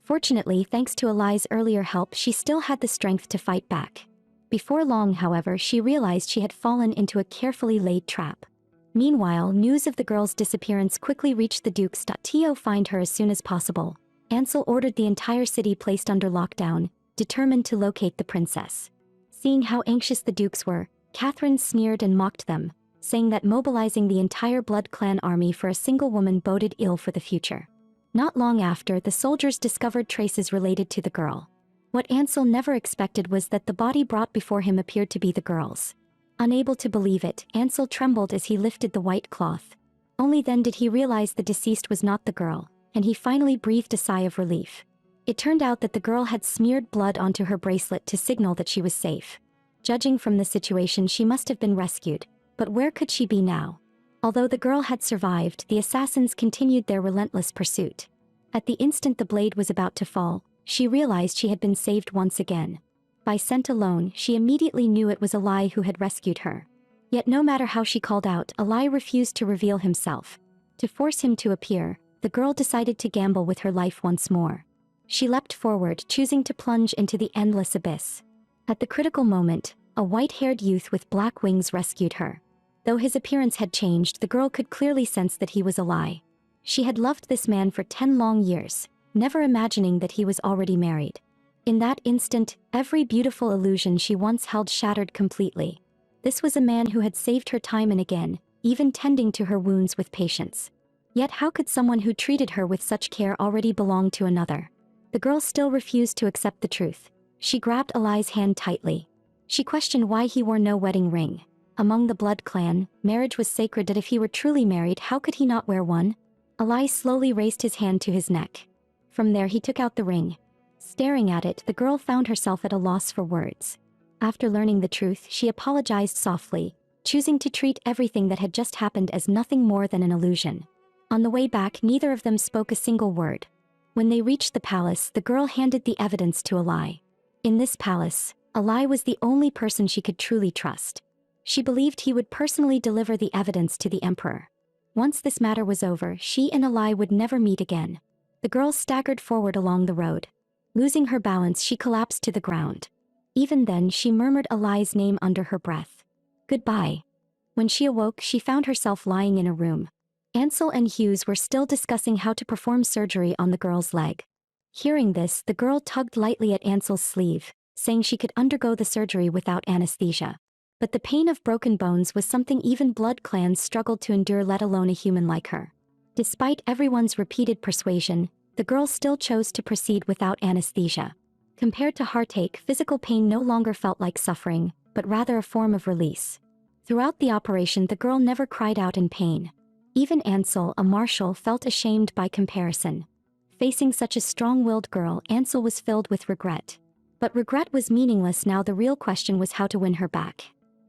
Fortunately, thanks to Eli's earlier help, she still had the strength to fight back. Before long, however, she realized she had fallen into a carefully laid trap. Meanwhile, news of the girl's disappearance quickly reached the dukes. To find her as soon as possible, Ansel ordered the entire city placed under lockdown, determined to locate the princess. Seeing how anxious the dukes were, Catherine sneered and mocked them, saying that mobilizing the entire Blood clan army for a single woman boded ill for the future. Not long after, the soldiers discovered traces related to the girl. What Ansel never expected was that the body brought before him appeared to be the girl's. Unable to believe it, Ansel trembled as he lifted the white cloth. Only then did he realize the deceased was not the girl, and he finally breathed a sigh of relief. It turned out that the girl had smeared blood onto her bracelet to signal that she was safe. Judging from the situation, she must have been rescued, but where could she be now? Although the girl had survived, the assassins continued their relentless pursuit. At the instant the blade was about to fall, she realized she had been saved once again. By scent alone, she immediately knew it was Eli who had rescued her. Yet no matter how she called out, Eli refused to reveal himself. To force him to appear, the girl decided to gamble with her life once more. She leapt forward, choosing to plunge into the endless abyss. At the critical moment, a white-haired youth with black wings rescued her. Though his appearance had changed, the girl could clearly sense that he was Eli. She had loved this man for 10 long years, never imagining that he was already married. In that instant, every beautiful illusion she once held shattered completely. This was a man who had saved her time and again, even tending to her wounds with patience. Yet how could someone who treated her with such care already belong to another? The girl still refused to accept the truth. She grabbed Ali's hand tightly. She questioned why he wore no wedding ring. Among the blood clan, marriage was sacred, that if he were truly married, how could he not wear one? Ali slowly raised his hand to his neck. From there he took out the ring. Staring at it, the girl found herself at a loss for words. After learning the truth, she apologized softly, choosing to treat everything that had just happened as nothing more than an illusion. On the way back, neither of them spoke a single word. When they reached the palace, the girl handed the evidence to Ali. In this palace, Ali was the only person she could truly trust. She believed he would personally deliver the evidence to the emperor. Once this matter was over, she and Ali would never meet again. The girl staggered forward along the road. Losing her balance, she collapsed to the ground. Even then, she murmured Ali's name under her breath. Goodbye. When she awoke, she found herself lying in a room. Ansel and Hughes were still discussing how to perform surgery on the girl's leg. Hearing this, the girl tugged lightly at Ansel's sleeve, saying she could undergo the surgery without anesthesia. But the pain of broken bones was something even blood clans struggled to endure, let alone a human like her. Despite everyone's repeated persuasion, the girl still chose to proceed without anesthesia. Compared to heartache, physical pain no longer felt like suffering, but rather a form of release. Throughout the operation, the girl never cried out in pain. Even Ansel, a marshal, felt ashamed by comparison. Facing such a strong-willed girl, Ansel was filled with regret. But regret was meaningless now. The real question was how to win her back.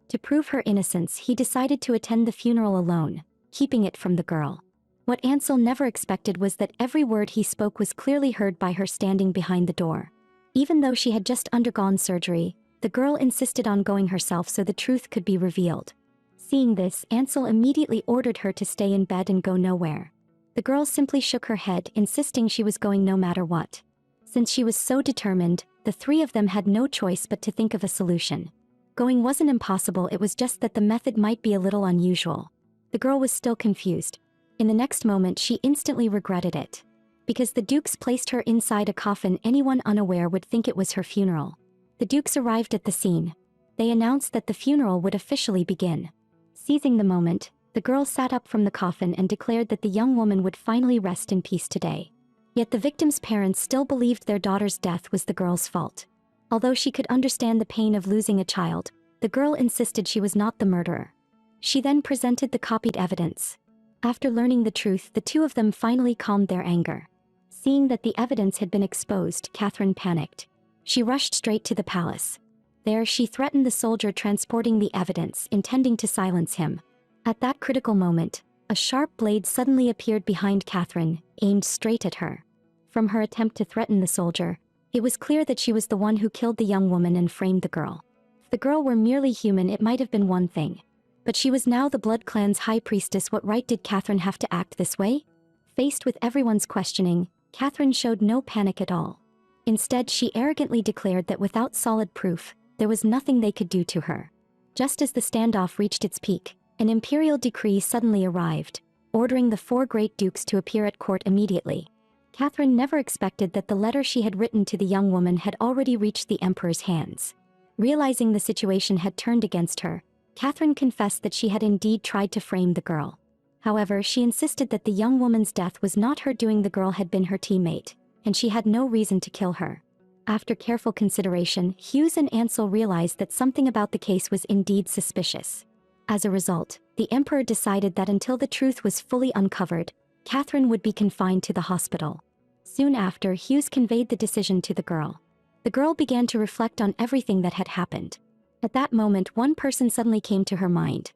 To prove her innocence, he decided to attend the funeral alone, keeping it from the girl. What Ansel never expected was that every word he spoke was clearly heard by her standing behind the door. Even though she had just undergone surgery, the girl insisted on going herself so the truth could be revealed. Seeing this, Ansel immediately ordered her to stay in bed and go nowhere. The girl simply shook her head, insisting she was going no matter what. Since she was so determined, the three of them had no choice but to think of a solution. Going wasn't impossible, it was just that the method might be a little unusual. The girl was still confused. In the next moment, she instantly regretted it. Because the Dukes placed her inside a coffin, anyone unaware would think it was her funeral. The Dukes arrived at the scene. They announced that the funeral would officially begin. Seizing the moment, the girl sat up from the coffin and declared that the young woman would finally rest in peace today. Yet the victim's parents still believed their daughter's death was the girl's fault. Although she could understand the pain of losing a child, the girl insisted she was not the murderer. She then presented the copied evidence. After learning the truth, the two of them finally calmed their anger. Seeing that the evidence had been exposed, Catherine panicked. She rushed straight to the palace. There, she threatened the soldier transporting the evidence, intending to silence him. At that critical moment, a sharp blade suddenly appeared behind Catherine, aimed straight at her. From her attempt to threaten the soldier, it was clear that she was the one who killed the young woman and framed the girl. If the girl were merely human, it might have been one thing. But she was now the Blood Clan's high priestess. What right did Catherine have to act this way? Faced with everyone's questioning, Catherine showed no panic at all. Instead, she arrogantly declared that without solid proof, there was nothing they could do to her. Just as the standoff reached its peak, an imperial decree suddenly arrived, ordering the four great dukes to appear at court immediately. Catherine never expected that the letter she had written to the young woman had already reached the emperor's hands. Realizing the situation had turned against her, Catherine confessed that she had indeed tried to frame the girl. However, she insisted that the young woman's death was not her doing. The girl had been her teammate, and she had no reason to kill her. After careful consideration, Hughes and Ansel realized that something about the case was indeed suspicious. As a result, the emperor decided that until the truth was fully uncovered, Catherine would be confined to the hospital. Soon after, Hughes conveyed the decision to the girl. The girl began to reflect on everything that had happened. At that moment, one person suddenly came to her mind.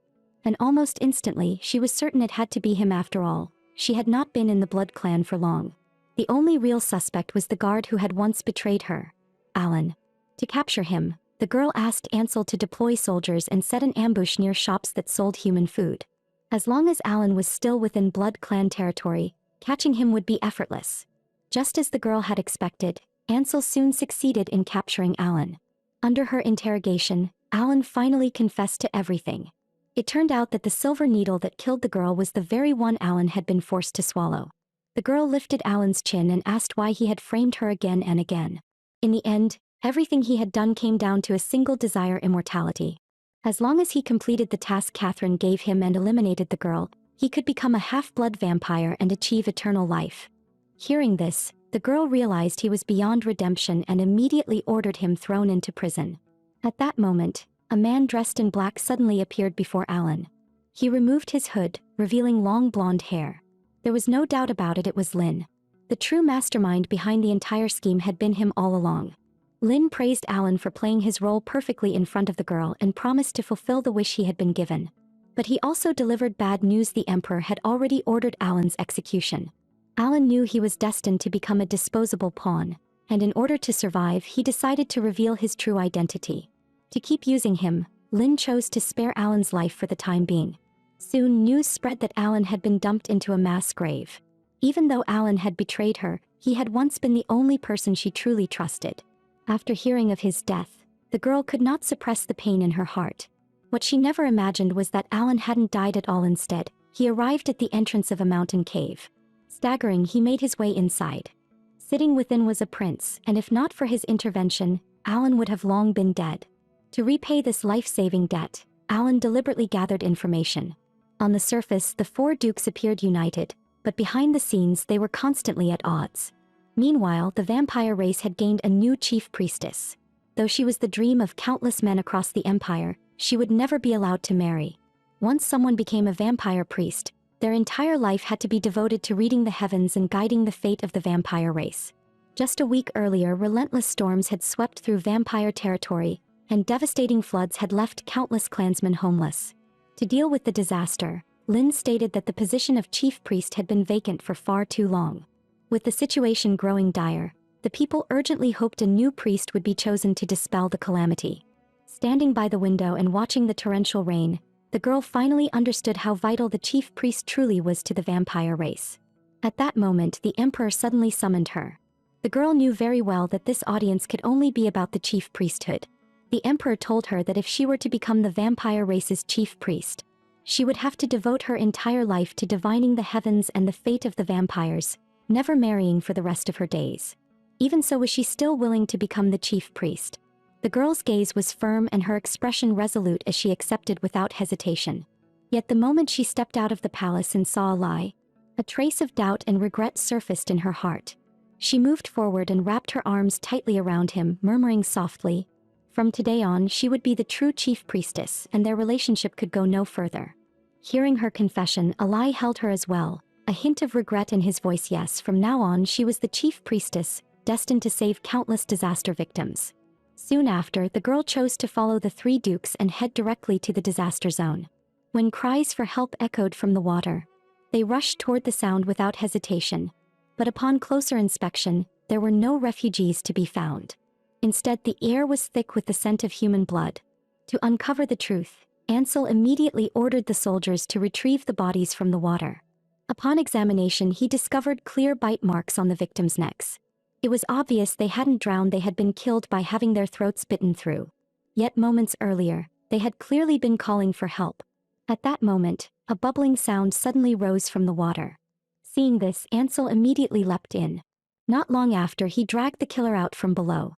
And almost instantly, she was certain it had to be him after all. She had not been in the Blood Clan for long. The only real suspect was the guard who had once betrayed her, Alan. To capture him, the girl asked Ansel to deploy soldiers and set an ambush near shops that sold human food. As long as Alan was still within Blood Clan territory, catching him would be effortless. Just as the girl had expected, Ansel soon succeeded in capturing Alan. Under her interrogation, Alan finally confessed to everything. It turned out that the silver needle that killed the girl was the very one Alan had been forced to swallow. The girl lifted Alan's chin and asked why he had framed her again and again. In the end, everything he had done came down to a single desire: immortality. As long as he completed the task Catherine gave him and eliminated the girl, he could become a half-blood vampire and achieve eternal life. Hearing this, the girl realized he was beyond redemption and immediately ordered him thrown into prison. At that moment, a man dressed in black suddenly appeared before Alan. He removed his hood, revealing long blonde hair. There was no doubt about it, it was Lynn. The true mastermind behind the entire scheme had been him all along. Lynn praised Alan for playing his role perfectly in front of the girl and promised to fulfill the wish he had been given. But he also delivered bad news: the Emperor had already ordered Alan's execution. Alan knew he was destined to become a disposable pawn, and in order to survive, he decided to reveal his true identity. To keep using him, Lynn chose to spare Alan's life for the time being. Soon news spread that Alan had been dumped into a mass grave. Even though Alan had betrayed her, he had once been the only person she truly trusted. After hearing of his death, the girl could not suppress the pain in her heart. What she never imagined was that Alan hadn't died at all. Instead, he arrived at the entrance of a mountain cave. Staggering, he made his way inside. Sitting within was a prince, and if not for his intervention, Alan would have long been dead. To repay this life-saving debt, Alan deliberately gathered information. On the surface, the four dukes appeared united, but behind the scenes they were constantly at odds. Meanwhile, the vampire race had gained a new chief priestess. Though she was the dream of countless men across the empire, she would never be allowed to marry. Once someone became a vampire priest, their entire life had to be devoted to reading the heavens and guiding the fate of the vampire race. Just a week earlier, relentless storms had swept through vampire territory, and devastating floods had left countless clansmen homeless. To deal with the disaster, Lynn stated that the position of chief priest had been vacant for far too long. With the situation growing dire, the people urgently hoped a new priest would be chosen to dispel the calamity. Standing by the window and watching the torrential rain, the girl finally understood how vital the chief priest truly was to the vampire race. At that moment, the Emperor suddenly summoned her. The girl knew very well that this audience could only be about the chief priesthood. The Emperor told her that if she were to become the vampire race's chief priest, she would have to devote her entire life to divining the heavens and the fate of the vampires, never marrying for the rest of her days. Even so, was she still willing to become the chief priest? The girl's gaze was firm and her expression resolute as she accepted without hesitation. Yet the moment she stepped out of the palace and saw a lie, a trace of doubt and regret surfaced in her heart. She moved forward and wrapped her arms tightly around him, murmuring softly, from today on she would be the true chief priestess, and their relationship could go no further. Hearing her confession, Alai held her as well, a hint of regret in his voice. Yes, from now on she was the chief priestess, destined to save countless disaster victims. Soon after, the girl chose to follow the three dukes and head directly to the disaster zone. When cries for help echoed from the water, they rushed toward the sound without hesitation. But upon closer inspection, there were no refugees to be found. Instead, the air was thick with the scent of human blood. To uncover the truth, Ansel immediately ordered the soldiers to retrieve the bodies from the water. Upon examination, he discovered clear bite marks on the victims' necks. It was obvious they hadn't drowned, they had been killed by having their throats bitten through. Yet moments earlier, they had clearly been calling for help. At that moment, a bubbling sound suddenly rose from the water. Seeing this, Ansel immediately leapt in. Not long after, he dragged the killer out from below.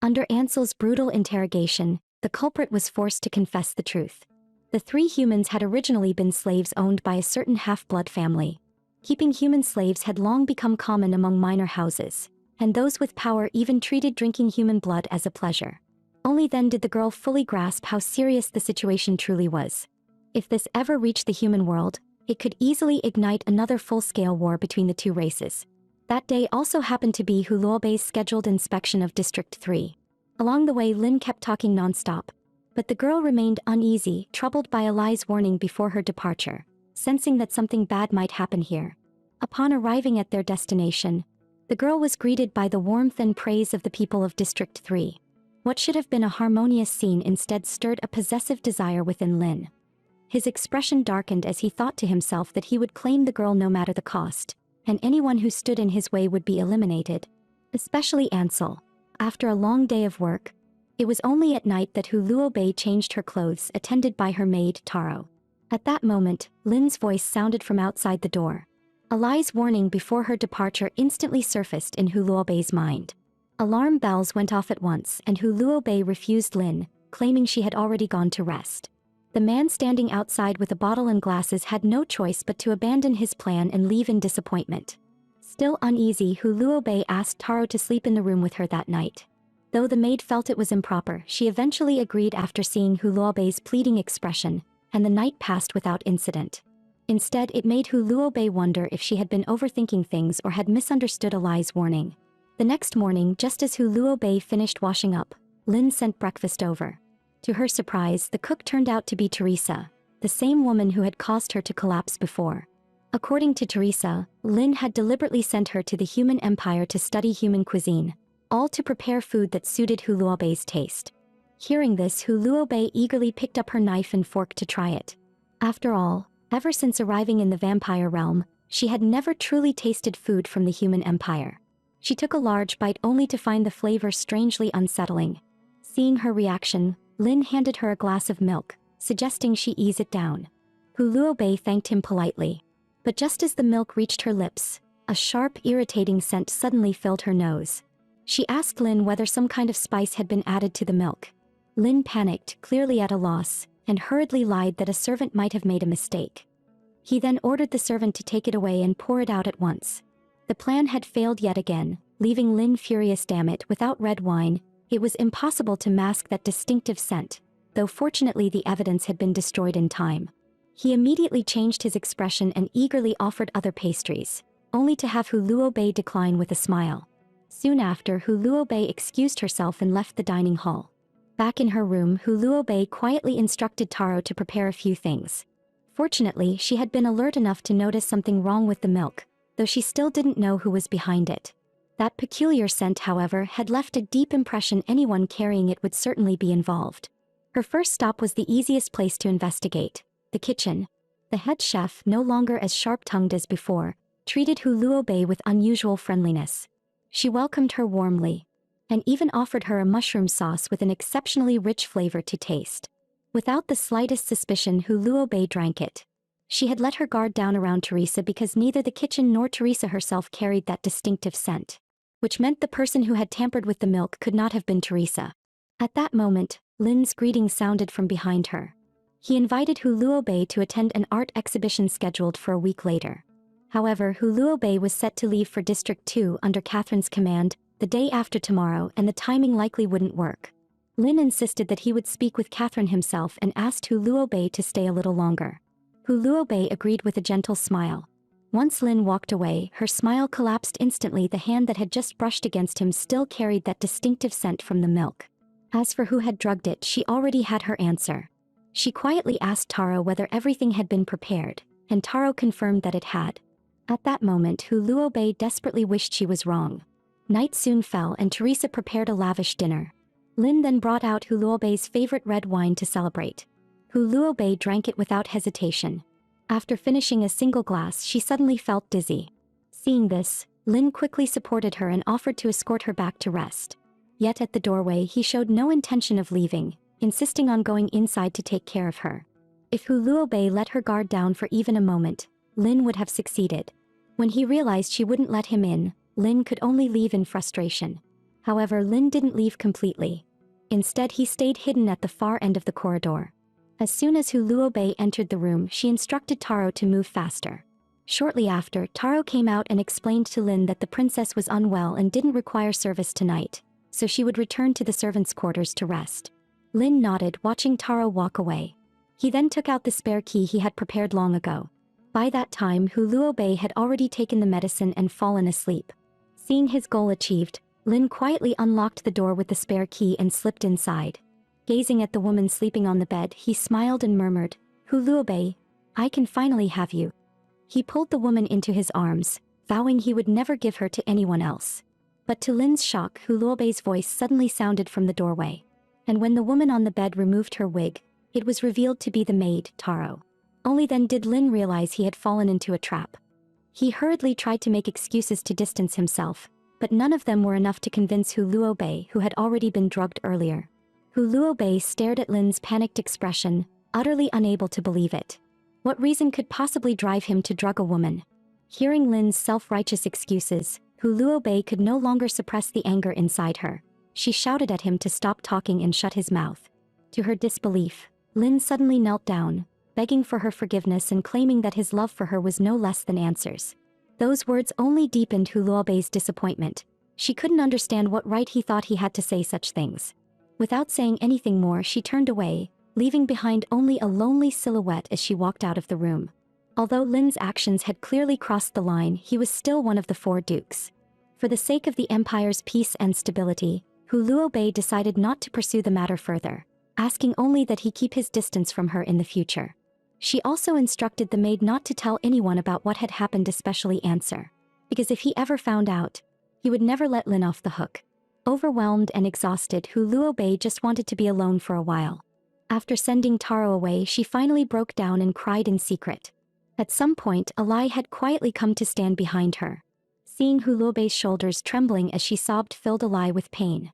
Under Ansel's brutal interrogation, the culprit was forced to confess the truth. The three humans had originally been slaves owned by a certain half-blood family. Keeping human slaves had long become common among minor houses, and those with power even treated drinking human blood as a pleasure. Only then did the girl fully grasp how serious the situation truly was. If this ever reached the human world, it could easily ignite another full-scale war between the two races. That day also happened to be Huluobei's scheduled inspection of District 3. Along the way, Lynn kept talking non-stop. But the girl remained uneasy, troubled by Alai's warning before her departure, sensing that something bad might happen here. Upon arriving at their destination, the girl was greeted by the warmth and praise of the people of District 3. What should have been a harmonious scene instead stirred a possessive desire within Lynn. His expression darkened as he thought to himself that he would claim the girl no matter the cost, and anyone who stood in his way would be eliminated. Especially Ansel. After a long day of work, it was only at night that Huluobei changed her clothes, attended by her maid, Taro. At that moment, Lynn's voice sounded from outside the door. Alai's warning before her departure instantly surfaced in Huluobei's mind. Alarm bells went off at once, and Hu Luobei refused Lin, claiming she had already gone to rest. The man standing outside with a bottle and glasses had no choice but to abandon his plan and leave in disappointment. Still uneasy, Hu Luobei asked Taro to sleep in the room with her that night. Though the maid felt it was improper, she eventually agreed after seeing Hu Luobei's pleading expression, and the night passed without incident. Instead, it made Hu Luobei wonder if she had been overthinking things or had misunderstood Eli's warning. The next morning, just as Hu Luobei finished washing up, Lin sent breakfast over. To her surprise, the cook turned out to be Teresa, the same woman who had caused her to collapse before. According to Teresa, Lin had deliberately sent her to the human empire to study human cuisine, all to prepare food that suited Hu Luobei's taste. Hearing this, Hu Luobei eagerly picked up her knife and fork to try it. After all, ever since arriving in the vampire realm, she had never truly tasted food from the human empire. She took a large bite only to find the flavor strangely unsettling. Seeing her reaction, Lin handed her a glass of milk, suggesting she ease it down. Hu Luobei thanked him politely. But just as the milk reached her lips, a sharp, irritating scent suddenly filled her nose. She asked Lin whether some kind of spice had been added to the milk. Lin panicked, clearly at a loss, and hurriedly lied that a servant might have made a mistake. He then ordered the servant to take it away and pour it out at once. The plan had failed yet again, leaving Lin furious. Damn it, without red wine, it was impossible to mask that distinctive scent, though fortunately the evidence had been destroyed in time. He immediately changed his expression and eagerly offered other pastries, only to have Hu Luobei decline with a smile. Soon after, Hu Luobei excused herself and left the dining hall. Back in her room, Hu Luobei quietly instructed Taro to prepare a few things. Fortunately, she had been alert enough to notice something wrong with the milk, though she still didn't know who was behind it. That peculiar scent, however, had left a deep impression. Anyone carrying it would certainly be involved. Her first stop was the easiest place to investigate, the kitchen. The head chef, no longer as sharp-tongued as before, treated Hu Luobei with unusual friendliness. She welcomed her warmly, and even offered her a mushroom sauce with an exceptionally rich flavor to taste. Without the slightest suspicion, Hu Luobei drank it. She had let her guard down around Teresa because neither the kitchen nor Teresa herself carried that distinctive scent, which meant the person who had tampered with the milk could not have been Teresa. At that moment, Lin's greeting sounded from behind her. He invited Hu Luobei to attend an art exhibition scheduled for a week later. However, Hu Luobei was set to leave for District 2 under Catherine's command the day after tomorrow, and the timing likely wouldn't work. Lin insisted that he would speak with Catherine himself and asked Hu Luobei to stay a little longer. Hu Luobei agreed with a gentle smile. Once Lin walked away, her smile collapsed instantly. The hand that had just brushed against him still carried that distinctive scent from the milk. As for who had drugged it, she already had her answer. She quietly asked Taro whether everything had been prepared, and Taro confirmed that it had. At that moment, Hu Luobei desperately wished she was wrong. Night soon fell and Teresa prepared a lavish dinner. Lin then brought out Hu Luobei's favorite red wine to celebrate. Hu Luobei drank it without hesitation. After finishing a single glass, she suddenly felt dizzy. Seeing this, Lin quickly supported her and offered to escort her back to rest. Yet at the doorway, he showed no intention of leaving, insisting on going inside to take care of her. If Hu Luobei let her guard down for even a moment, Lin would have succeeded. When he realized she wouldn't let him in, Lin could only leave in frustration. However, Lin didn't leave completely. Instead, he stayed hidden at the far end of the corridor. As soon as Hu Luobei entered the room, she instructed Taro to move faster. Shortly after, Taro came out and explained to Lin that the princess was unwell and didn't require service tonight, so she would return to the servants' quarters to rest. Lin nodded, watching Taro walk away. He then took out the spare key he had prepared long ago. By that time, Hu Luobei had already taken the medicine and fallen asleep. Seeing his goal achieved, Lin quietly unlocked the door with the spare key and slipped inside. Gazing at the woman sleeping on the bed, he smiled and murmured, "Hu Luobei, I can finally have you." He pulled the woman into his arms, vowing he would never give her to anyone else. But to Lin's shock, Hu Luobei's voice suddenly sounded from the doorway. And when the woman on the bed removed her wig, it was revealed to be the maid, Taro. Only then did Lin realize he had fallen into a trap. He hurriedly tried to make excuses to distance himself, but none of them were enough to convince Hu Luobei, who had already been drugged earlier. Hu Luobei stared at Lin's panicked expression, utterly unable to believe it. What reason could possibly drive him to drug a woman? Hearing Lin's self-righteous excuses, Hu Luobei could no longer suppress the anger inside her. She shouted at him to stop talking and shut his mouth. To her disbelief, Lynn suddenly knelt down, begging for her forgiveness and claiming that his love for her was no less than answers. Those words only deepened Hu Luobei's disappointment. She couldn't understand what right he thought he had to say such things. Without saying anything more, she turned away, leaving behind only a lonely silhouette as she walked out of the room. Although Lin's actions had clearly crossed the line, he was still one of the four dukes. For the sake of the empire's peace and stability, Hu Luobei decided not to pursue the matter further, asking only that he keep his distance from her in the future. She also instructed the maid not to tell anyone about what had happened, especially Answer, because if he ever found out, he would never let Lynn off the hook. Overwhelmed and exhausted, Hu Luobei just wanted to be alone for a while. After sending Taro away, she finally broke down and cried in secret. At some point, Alai had quietly come to stand behind her. Seeing Hu Luobei's shoulders trembling as she sobbed filled Alai with pain.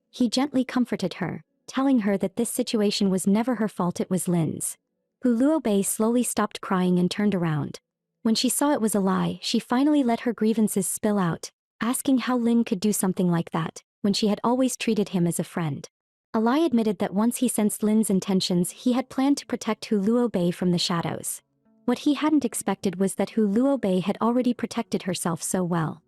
He gently comforted her, telling her that this situation was never her fault, it was Lin's. Hu Luobei slowly stopped crying and turned around. When she saw it was Alai, she finally let her grievances spill out, asking how Lynn could do something like that, when she had always treated him as a friend. Alai admitted that once he sensed Lin's intentions, he had planned to protect Hu Luobei from the shadows. What he hadn't expected was that Hu Luobei had already protected herself so well.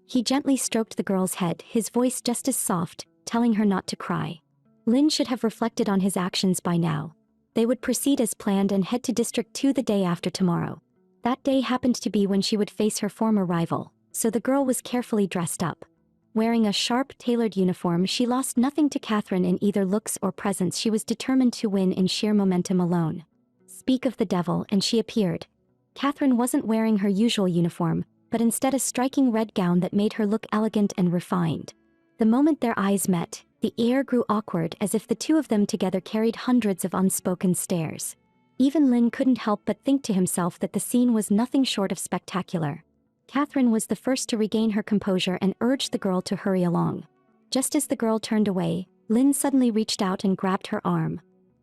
He gently stroked the girl's head, his voice just as soft, telling her not to cry. Lynn should have reflected on his actions by now. They would proceed as planned and head to District 2 the day after tomorrow. That day happened to be when she would face her former rival, so the girl was carefully dressed up. Wearing a sharp, tailored uniform, she lost nothing to Catherine in either looks or presence. She was determined to win in sheer momentum alone. Speak of the devil, and she appeared. Catherine wasn't wearing her usual uniform, but instead a striking red gown that made her look elegant and refined. The moment their eyes met, the air grew awkward, as if the two of them together carried hundreds of unspoken stares. Even Lynn couldn't help but think to himself that the scene was nothing short of spectacular. Catherine was the first to regain her composure and urged the girl to hurry along. Just as the girl turned away, Lynn suddenly reached out and grabbed her arm.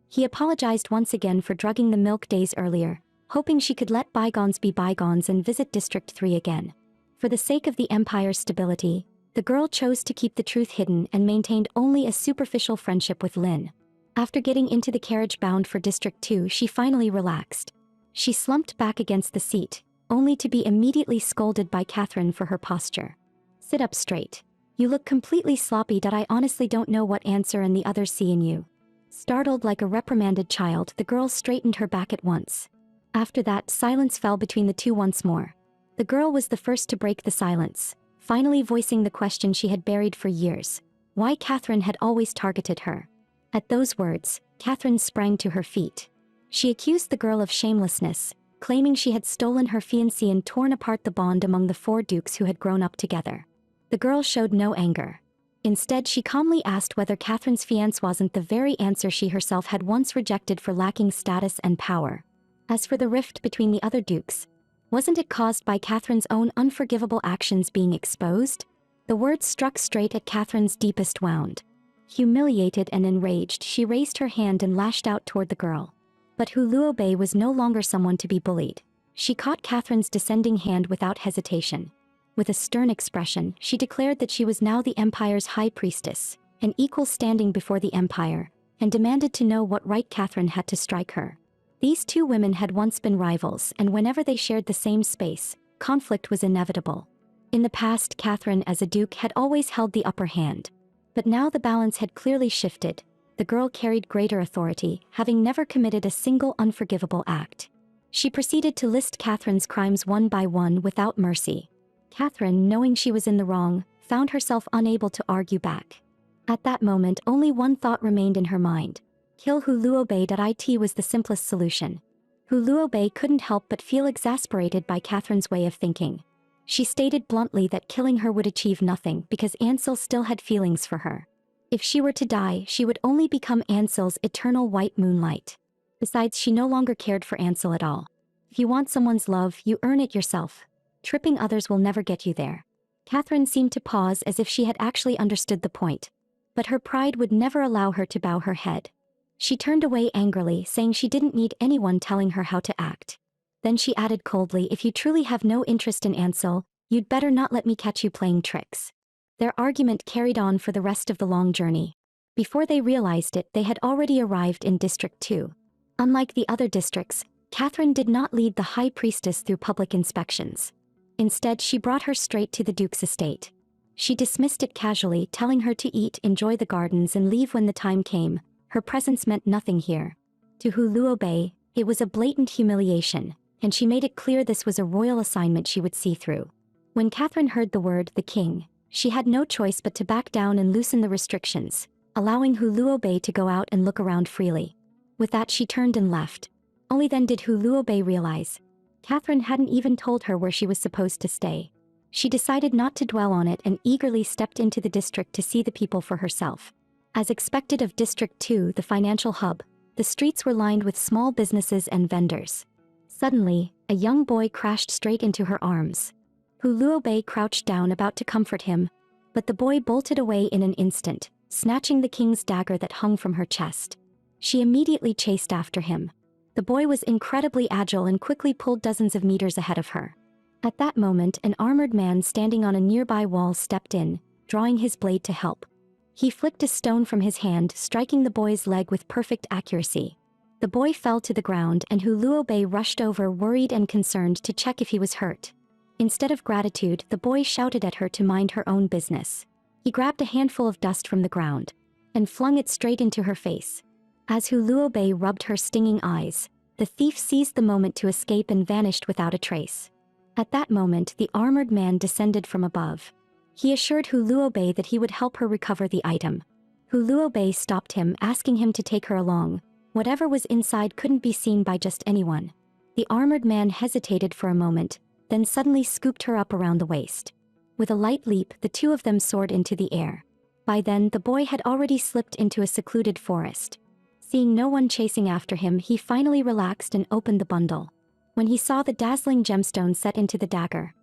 He apologized once again for drugging the milk days earlier, hoping she could let bygones be bygones and visit District 3 again. For the sake of the Empire's stability, the girl chose to keep the truth hidden and maintained only a superficial friendship with Lynn. After getting into the carriage bound for District 2, she finally relaxed. She slumped back against the seat, only to be immediately scolded by Catherine for her posture. "Sit up straight. You look completely sloppy. I honestly don't know what Answer and the others see in you." Startled like a reprimanded child, the girl straightened her back at once. After that, silence fell between the two once more. The girl was the first to break the silence, finally voicing the question she had buried for years: why Catherine had always targeted her. At those words, Catherine sprang to her feet. She accused the girl of shamelessness, claiming she had stolen her fiancé and torn apart the bond among the four dukes who had grown up together. The girl showed no anger. Instead, she calmly asked whether Catherine's fiancé wasn't the very Answer she herself had once rejected for lacking status and power. As for the rift between the other dukes, wasn't it caused by Catherine's own unforgivable actions being exposed? The words struck straight at Catherine's deepest wound. Humiliated and enraged, she raised her hand and lashed out toward the girl. But Hu Luobei was no longer someone to be bullied. She caught Catherine's descending hand without hesitation. With a stern expression, she declared that she was now the Empire's High Priestess, an equal standing before the Empire, and demanded to know what right Catherine had to strike her. These two women had once been rivals, and whenever they shared the same space, conflict was inevitable. In the past, Catherine as a duke had always held the upper hand. But now the balance had clearly shifted. The girl carried greater authority, having never committed a single unforgivable act. She proceeded to list Catherine's crimes one by one without mercy. Catherine, knowing she was in the wrong, found herself unable to argue back. At that moment, only one thought remained in her mind: kill Hu Luobei. It was the simplest solution. Hu Luobei couldn't help but feel exasperated by Catherine's way of thinking. She stated bluntly that killing her would achieve nothing because Ansel still had feelings for her. If she were to die, she would only become Ansel's eternal white moonlight. Besides, she no longer cared for Ansel at all. If you want someone's love, you earn it yourself. Tripping others will never get you there. Catherine seemed to pause as if she had actually understood the point. But her pride would never allow her to bow her head. She turned away angrily, saying she didn't need anyone telling her how to act. Then she added coldly, "If you truly have no interest in Ansel, You'd better not let me catch you playing tricks. Their argument carried on for the rest of the long journey. Before they realized it, they had already arrived in District 2. Unlike the other districts, Catherine did not lead the High Priestess through public inspections. Instead, she brought her straight to the Duke's estate. She dismissed it casually, telling her to eat, enjoy the gardens, and leave when the time came. Her presence meant nothing here. To Hu Luobei, it was a blatant humiliation, and she made it clear this was a royal assignment she would see through. When Catherine heard the word, the king, she had no choice but to back down and loosen the restrictions, allowing Hu Luobei to go out and look around freely. With that, she turned and left. Only then did Hu Luobei realize Catherine hadn't even told her where she was supposed to stay. She decided not to dwell on it and eagerly stepped into the district to see the people for herself. As expected of District 2, the financial hub, the streets were lined with small businesses and vendors. Suddenly, a young boy crashed straight into her arms. Hu Luobei crouched down about to comfort him, but the boy bolted away in an instant, snatching the king's dagger that hung from her chest. She immediately chased after him. The boy was incredibly agile and quickly pulled dozens of meters ahead of her. At that moment, an armored man standing on a nearby wall stepped in, drawing his blade to help. He flicked a stone from his hand, striking the boy's leg with perfect accuracy. The boy fell to the ground, and Hu Luobei rushed over, worried and concerned, to check if he was hurt. Instead of gratitude, the boy shouted at her to mind her own business. He grabbed a handful of dust from the ground and flung it straight into her face. As Hu Luobei rubbed her stinging eyes, the thief seized the moment to escape and vanished without a trace. At that moment, the armored man descended from above. He assured Hu Luobei that he would help her recover the item. Hu Luobei stopped him, asking him to take her along. Whatever was inside couldn't be seen by just anyone. The armored man hesitated for a moment, then suddenly scooped her up around the waist. With a light leap, the two of them soared into the air. By then, the boy had already slipped into a secluded forest. Seeing no one chasing after him, he finally relaxed and opened the bundle. When he saw the dazzling gemstone set into the dagger,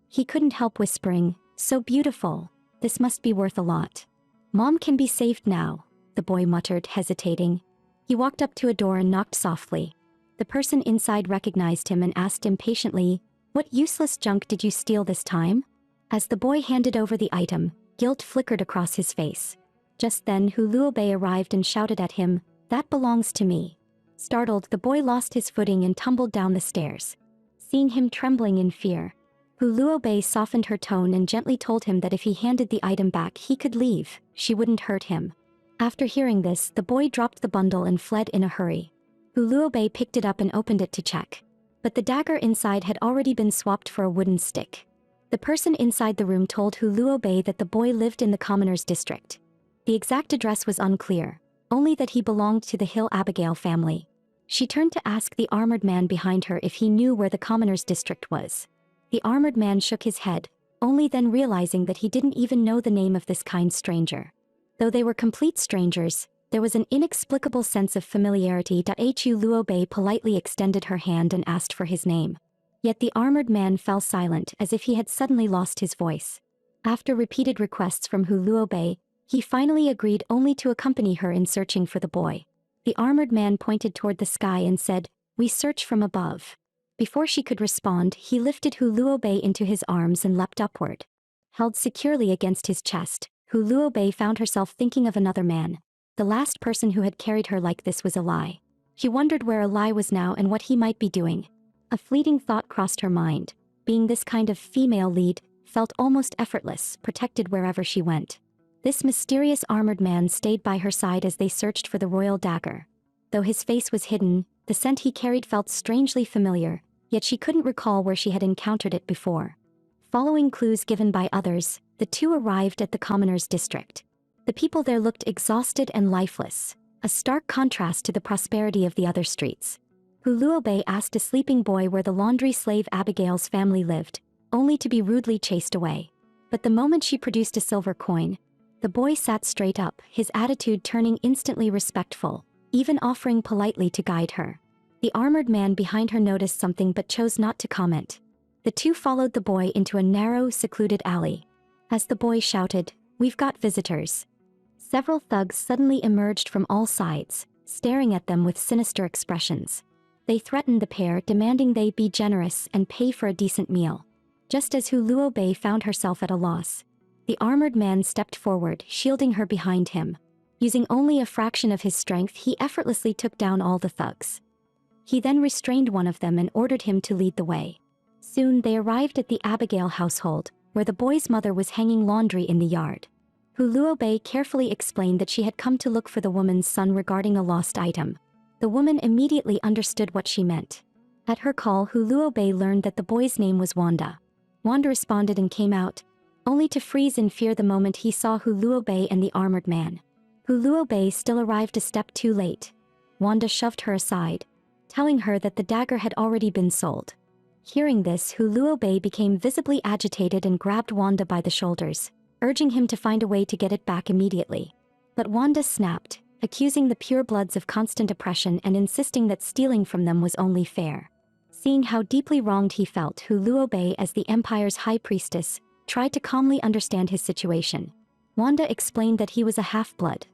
he couldn't help whispering, "So beautiful. This must be worth a lot." "Mom can be saved now," the boy muttered, hesitating. He walked up to a door and knocked softly. The person inside recognized him and asked impatiently, "What useless junk did you steal this time?" As the boy handed over the item, guilt flickered across his face. Just then, Hu Luobei arrived and shouted at him, "That belongs to me." Startled, the boy lost his footing and tumbled down the stairs. Seeing him trembling in fear, Hu Luobei softened her tone and gently told him that if he handed the item back, he could leave. She wouldn't hurt him. After hearing this, the boy dropped the bundle and fled in a hurry. Hu Luobei picked it up and opened it to check. But the dagger inside had already been swapped for a wooden stick. The person inside the room told Hu Luobei that the boy lived in the commoner's district. The exact address was unclear, only that he belonged to the Hill Abigail family. She turned to ask the armored man behind her if he knew where the commoner's district was. The armored man shook his head, only then realizing that he didn't even know the name of this kind stranger. Though they were complete strangers, there was an inexplicable sense of familiarity. Hu Luobei politely extended her hand and asked for his name. Yet the armored man fell silent, as if he had suddenly lost his voice. After repeated requests from Hu Luobei, he finally agreed only to accompany her in searching for the boy. The armored man pointed toward the sky and said, "We search from above." Before she could respond, he lifted Hu Luobei into his arms and leapt upward. Held securely against his chest, Hu Luobei found herself thinking of another man. The last person who had carried her like this was a lie. She wondered where a lie was now and what he might be doing. A fleeting thought crossed her mind. Being this kind of female lead felt almost effortless, protected wherever she went. This mysterious armored man stayed by her side as they searched for the royal dagger. Though his face was hidden, the scent he carried felt strangely familiar, yet she couldn't recall where she had encountered it before. Following clues given by others, the two arrived at the commoner's district. The people there looked exhausted and lifeless, a stark contrast to the prosperity of the other streets. Hu Luobei asked a sleeping boy where the laundry slave Abigail's family lived, only to be rudely chased away. But the moment she produced a silver coin, the boy sat straight up, his attitude turning instantly respectful, even offering politely to guide her. The armored man behind her noticed something but chose not to comment. The two followed the boy into a narrow, secluded alley. As the boy shouted, "We've got visitors," several thugs suddenly emerged from all sides, staring at them with sinister expressions. They threatened the pair, demanding they be generous and pay for a decent meal. Just as Hu Luobei found herself at a loss, the armored man stepped forward, shielding her behind him. Using only a fraction of his strength, he effortlessly took down all the thugs. He then restrained one of them and ordered him to lead the way. Soon they arrived at the Abigail household, where the boy's mother was hanging laundry in the yard. Hu Luobei carefully explained that she had come to look for the woman's son regarding a lost item. The woman immediately understood what she meant. At her call, Hu Luobei learned that the boy's name was Wanda. Wanda responded and came out, only to freeze in fear the moment he saw Hu Luobei and the armored man. Hu Luobei still arrived a step too late. Wanda shoved her aside, telling her that the dagger had already been sold. Hearing this, Hu Luobei became visibly agitated and grabbed Wanda by the shoulders, urging him to find a way to get it back immediately. But Wanda snapped, accusing the purebloods of constant oppression and insisting that stealing from them was only fair. Seeing how deeply wronged he felt, Hu Luobei, as the Empire's high priestess, tried to calmly understand his situation. Wanda explained that he was a half-blood.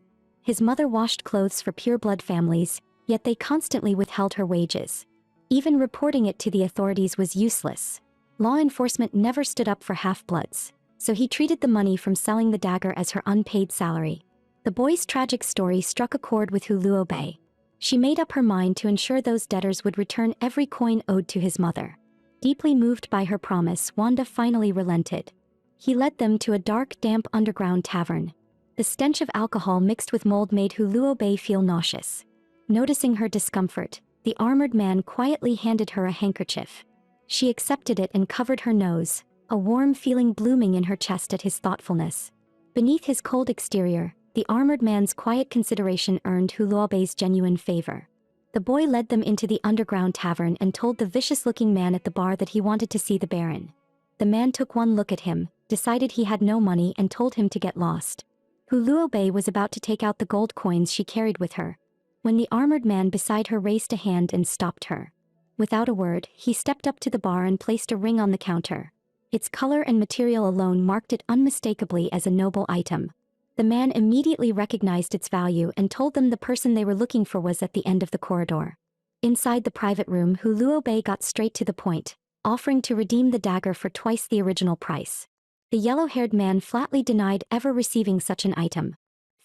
His mother washed clothes for pureblood families, yet they constantly withheld her wages. Even reporting it to the authorities was useless. Law enforcement never stood up for half-bloods, so he treated the money from selling the dagger as her unpaid salary. The boy's tragic story struck a chord with Hu Luobei. She made up her mind to ensure those debtors would return every coin owed to his mother. Deeply moved by her promise, Wanda finally relented. He led them to a dark, damp underground tavern. The stench of alcohol mixed with mold made Hu Luobei feel nauseous. Noticing her discomfort, the armored man quietly handed her a handkerchief. She accepted it and covered her nose, a warm feeling blooming in her chest at his thoughtfulness. Beneath his cold exterior, the armored man's quiet consideration earned Hu Luobei's genuine favor. The boy led them into the underground tavern and told the vicious-looking man at the bar that he wanted to see the Baron. The man took one look at him, decided he had no money and told him to get lost. Hu Luobei was about to take out the gold coins she carried with her, when the armored man beside her raised a hand and stopped her. Without a word, he stepped up to the bar and placed a ring on the counter. Its color and material alone marked it unmistakably as a noble item. The man immediately recognized its value and told them the person they were looking for was at the end of the corridor. Inside the private room, Hu Luobei got straight to the point, offering to redeem the dagger for twice the original price. The yellow-haired man flatly denied ever receiving such an item.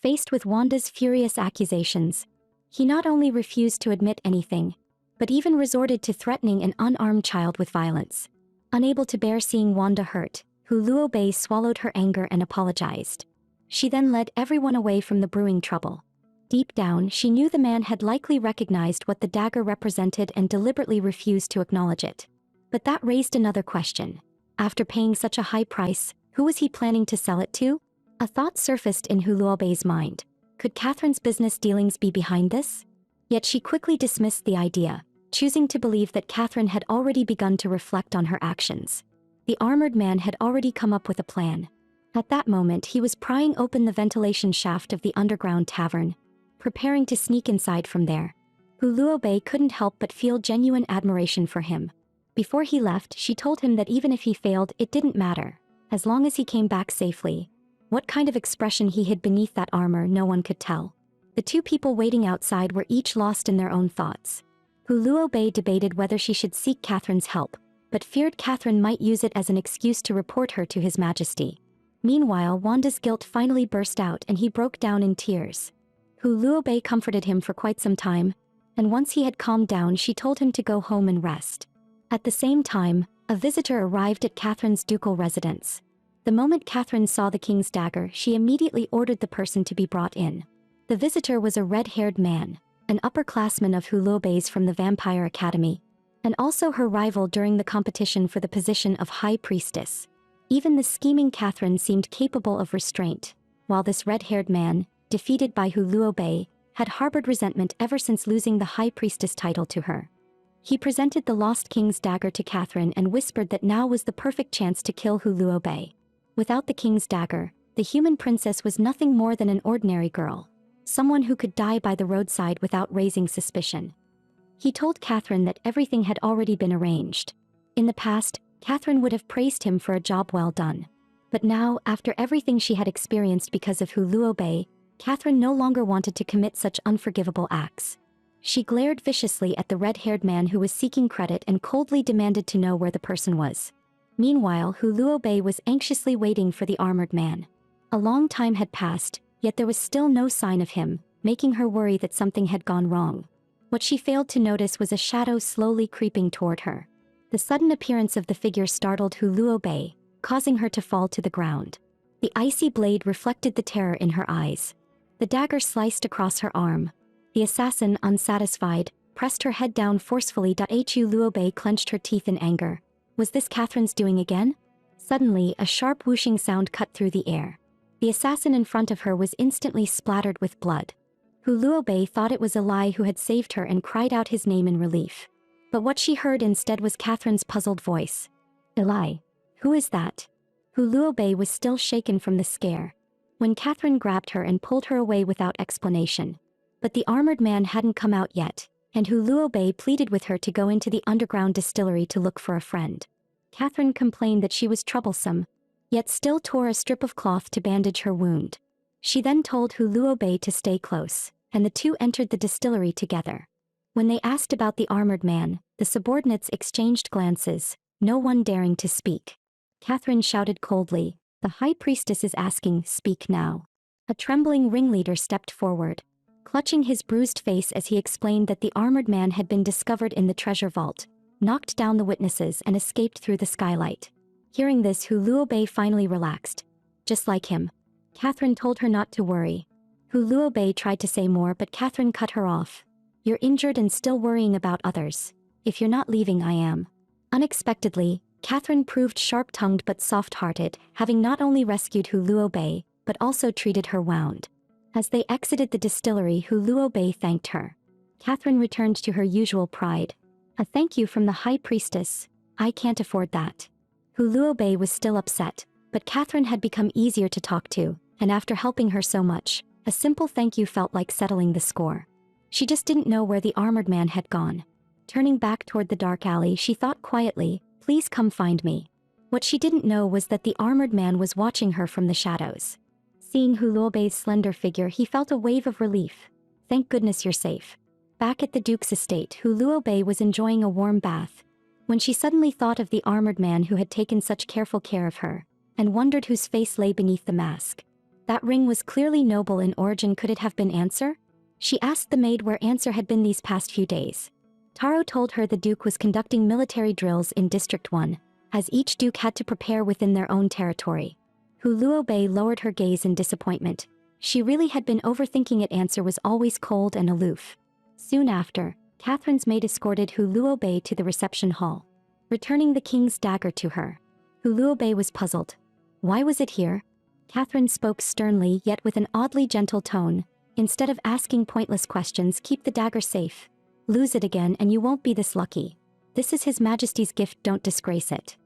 Faced with Wanda's furious accusations, he not only refused to admit anything, but even resorted to threatening an unarmed child with violence. Unable to bear seeing Wanda hurt, Hu Luobei swallowed her anger and apologized. She then led everyone away from the brewing trouble. Deep down, she knew the man had likely recognized what the dagger represented and deliberately refused to acknowledge it. But that raised another question. After paying such a high price, who was he planning to sell it to? A thought surfaced in Hu Luobei's mind. Could Catherine's business dealings be behind this? Yet she quickly dismissed the idea, choosing to believe that Catherine had already begun to reflect on her actions. The armored man had already come up with a plan. At that moment, he was prying open the ventilation shaft of the underground tavern, preparing to sneak inside from there. Hu Luobei couldn't help but feel genuine admiration for him. Before he left, she told him that even if he failed, it didn't matter, as long as he came back safely. What kind of expression he hid beneath that armor, no one could tell. The two people waiting outside were each lost in their own thoughts. Hu Luobei debated whether she should seek Catherine's help, but feared Catherine might use it as an excuse to report her to His Majesty. Meanwhile, Wanda's guilt finally burst out and he broke down in tears. Hu Luobei comforted him for quite some time, and once he had calmed down, she told him to go home and rest. At the same time, a visitor arrived at Catherine's ducal residence. The moment Catherine saw the king's dagger, she immediately ordered the person to be brought in. The visitor was a red-haired man, an upperclassman of Hu Luobei's from the Vampire Academy, and also her rival during the competition for the position of High Priestess. Even the scheming Catherine seemed capable of restraint, while this red-haired man, defeated by Hu Luobei, had harbored resentment ever since losing the High Priestess title to her. He presented the Lost King's dagger to Catherine and whispered that now was the perfect chance to kill Hu Luobei. Without the king's dagger, the human princess was nothing more than an ordinary girl, someone who could die by the roadside without raising suspicion. He told Catherine that everything had already been arranged. In the past, Catherine would have praised him for a job well done. But now, after everything she had experienced because of Hu Luobei, Catherine no longer wanted to commit such unforgivable acts. She glared viciously at the red-haired man who was seeking credit and coldly demanded to know where the person was. Meanwhile, Huluobei was anxiously waiting for the armored man. A long time had passed, yet there was still no sign of him, making her worry that something had gone wrong. What she failed to notice was a shadow slowly creeping toward her. The sudden appearance of the figure startled Huluobei, causing her to fall to the ground. The icy blade reflected the terror in her eyes. The dagger sliced across her arm. The assassin, unsatisfied, pressed her head down forcefully. Huluobei clenched her teeth in anger. Was this Catherine's doing again? Suddenly, a sharp whooshing sound cut through the air. The assassin in front of her was instantly splattered with blood. Huluobei thought it was Eli who had saved her and cried out his name in relief. But what she heard instead was Catherine's puzzled voice. Eli, who is that? Huluobei was still shaken from the scare. When Catherine grabbed her and pulled her away without explanation. But the armored man hadn't come out yet, and Huluobei pleaded with her to go into the underground distillery to look for a friend. Catherine complained that she was troublesome, yet still tore a strip of cloth to bandage her wound. She then told Huluobei to stay close, and the two entered the distillery together. When they asked about the armored man, the subordinates exchanged glances, no one daring to speak. Catherine shouted coldly, "The high priestess is asking, speak now." A trembling ringleader stepped forward, clutching his bruised face as he explained that the armored man had been discovered in the treasure vault, knocked down the witnesses and escaped through the skylight. Hearing this, Huluobei finally relaxed. Just like him. Catherine told her not to worry. Huluobei tried to say more, but Catherine cut her off. "You're injured and still worrying about others. If you're not leaving, I am." Unexpectedly, Catherine proved sharp-tongued but soft-hearted, having not only rescued Huluobei, but also treated her wound. As they exited the distillery, Huluobei thanked her. Catherine returned to her usual pride. "A thank you from the high priestess. I can't afford that." Huluobei was still upset, but Catherine had become easier to talk to, and after helping her so much, a simple thank you felt like settling the score. She just didn't know where the armored man had gone. Turning back toward the dark alley, she thought quietly, "Please come find me." What she didn't know was that the armored man was watching her from the shadows. Seeing Huluobei's slender figure, he felt a wave of relief. "Thank goodness you're safe." Back at the Duke's estate, Huluobei was enjoying a warm bath, when she suddenly thought of the armored man who had taken such careful care of her, and wondered whose face lay beneath the mask. That ring was clearly noble in origin. Could it have been Answer? She asked the maid where Answer had been these past few days. Taro told her the Duke was conducting military drills in District 1, as each Duke had to prepare within their own territory. Huluobei lowered her gaze in disappointment. She really had been overthinking it. Answer was always cold and aloof. Soon after, Catherine's maid escorted Huluobei to the reception hall, returning the king's dagger to her. Huluobei was puzzled. Why was it here? Catherine spoke sternly yet with an oddly gentle tone. Instead of asking pointless questions, keep the dagger safe. Lose it again and you won't be this lucky. This is His Majesty's gift, don't disgrace it.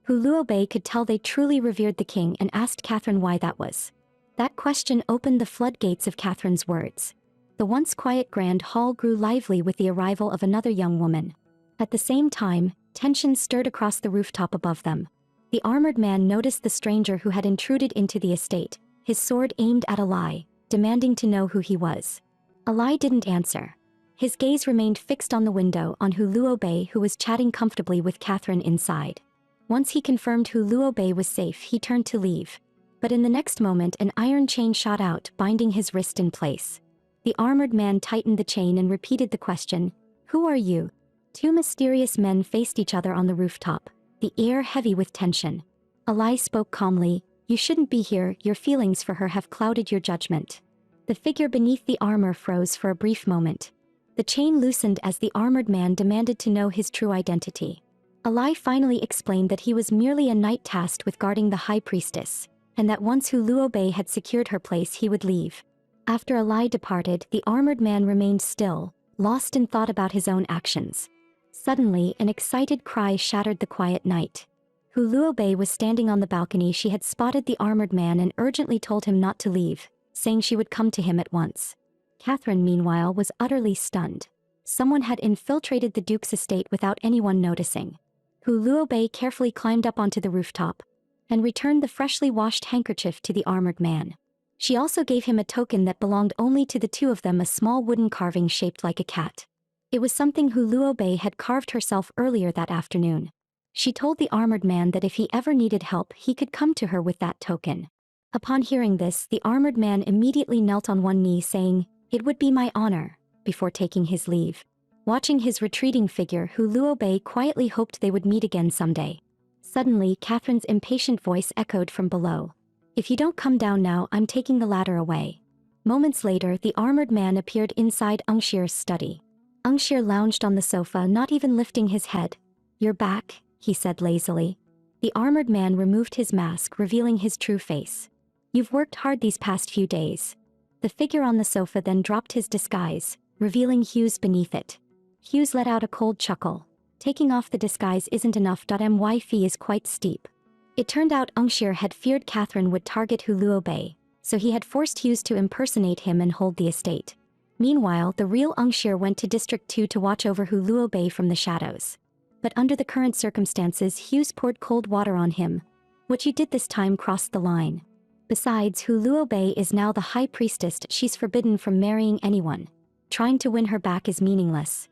Huluobei could tell they truly revered the king and asked Catherine why that was. That question opened the floodgates of Catherine's words. The once quiet grand hall grew lively with the arrival of another young woman. At the same time, tension stirred across the rooftop above them. The armored man noticed the stranger who had intruded into the estate, his sword aimed at Eli, demanding to know who he was. Eli didn't answer. His gaze remained fixed on the window on Huluobei, who was chatting comfortably with Catherine inside. Once he confirmed Huluobei was safe, he turned to leave. But in the next moment, an iron chain shot out, binding his wrist in place. The armored man tightened the chain and repeated the question, "Who are you?" Two mysterious men faced each other on the rooftop, the air heavy with tension. Eli spoke calmly, "You shouldn't be here, your feelings for her have clouded your judgment." The figure beneath the armor froze for a brief moment. The chain loosened as the armored man demanded to know his true identity. Eli finally explained that he was merely a knight tasked with guarding the high priestess, and that once Huluobei had secured her place he would leave. After Eli departed, the armored man remained still, lost in thought about his own actions. Suddenly, an excited cry shattered the quiet night. Huluobei was standing on the balcony. She had spotted the armored man and urgently told him not to leave, saying she would come to him at once. Catherine, meanwhile, was utterly stunned. Someone had infiltrated the Duke's estate without anyone noticing. Huluobei carefully climbed up onto the rooftop and returned the freshly washed handkerchief to the armored man. She also gave him a token that belonged only to the two of them, a small wooden carving shaped like a cat. It was something Huluobei had carved herself earlier that afternoon. She told the armored man that if he ever needed help he could come to her with that token. Upon hearing this, the armored man immediately knelt on one knee saying, "It would be my honor," before taking his leave. Watching his retreating figure, Hu Luobei quietly hoped they would meet again someday. Suddenly, Catherine's impatient voice echoed from below. "If you don't come down now, I'm taking the ladder away." Moments later, the armored man appeared inside Ungshir's study. Ungshir lounged on the sofa, not even lifting his head. "You're back," he said lazily. The armored man removed his mask, revealing his true face. "You've worked hard these past few days." The figure on the sofa then dropped his disguise, revealing Hughes beneath it. Hughes let out a cold chuckle. Taking off the disguise isn't enough. My fee is quite steep. It turned out Ungshir had feared Catherine would target Hu Luobei, so he had forced Hughes to impersonate him and hold the estate. Meanwhile, the real Ungshir went to District 2 to watch over Hu Luobei from the shadows. But under the current circumstances, Hughes poured cold water on him. What you did this time crossed the line. Besides, Hu Luobei is now the high priestess. She's forbidden from marrying anyone. Trying to win her back is meaningless.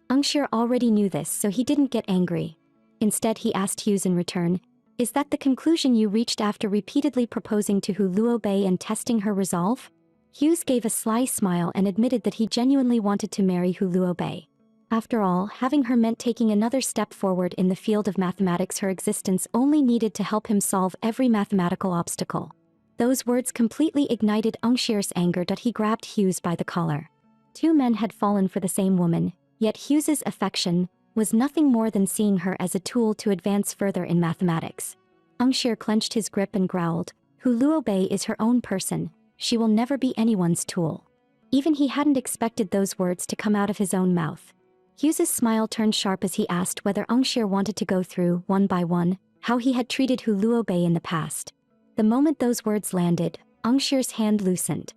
Ungshir already knew this, so he didn't get angry. Instead, he asked Hughes in return, "Is that the conclusion you reached after repeatedly proposing to Hu Luobei and testing her resolve?" Hughes gave a sly smile and admitted that he genuinely wanted to marry Hu Luobei. After all, having her meant taking another step forward in the field of mathematics. Her existence only needed to help him solve every mathematical obstacle. Those words completely ignited Ungshir's anger. He grabbed Hughes by the collar. Two men had fallen for the same woman, yet Hughes's affection was nothing more than seeing her as a tool to advance further in mathematics. Ungshir clenched his grip and growled, "Hu Luobei is her own person. She will never be anyone's tool." Even he hadn't expected those words to come out of his own mouth. Hughes's smile turned sharp as he asked whether Ungshir wanted to go through, one by one, how he had treated Hu Luobei in the past. The moment those words landed, Ungshir's hand loosened.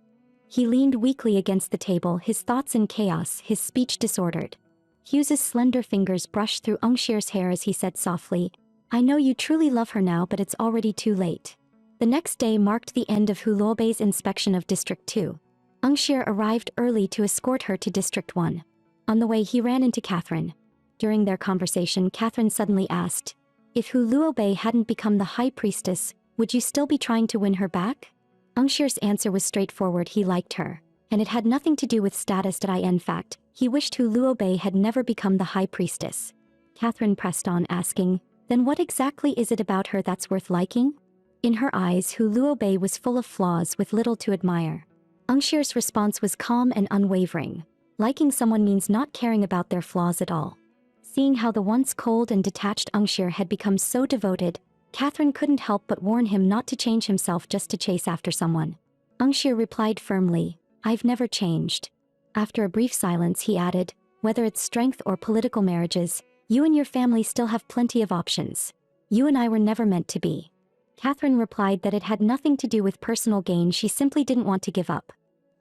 He leaned weakly against the table, his thoughts in chaos, his speech disordered. Hughes's slender fingers brushed through Ungshir's hair as he said softly, "I know you truly love her now, but it's already too late." The next day marked the end of Hu Luobei's inspection of District 2. Ungshir arrived early to escort her to District 1. On the way, he ran into Catherine. During their conversation, Catherine suddenly asked, "If Hu Luobei hadn't become the high priestess, would you still be trying to win her back?" Ungshir's answer was straightforward. He liked her, and it had nothing to do with status. In fact, he wished Hu Luobei had never become the high priestess. Catherine pressed on, asking, "Then what exactly is it about her that's worth liking?" In her eyes, Hu Luobei was full of flaws with little to admire. Ungshir's response was calm and unwavering. Liking someone means not caring about their flaws at all. Seeing how the once cold and detached Ungshir had become so devoted, Catherine couldn't help but warn him not to change himself just to chase after someone. Ungshir replied firmly, "I've never changed." After a brief silence, he added, "Whether it's strength or political marriages, you and your family still have plenty of options. You and I were never meant to be." Catherine replied that it had nothing to do with personal gain. She simply didn't want to give up.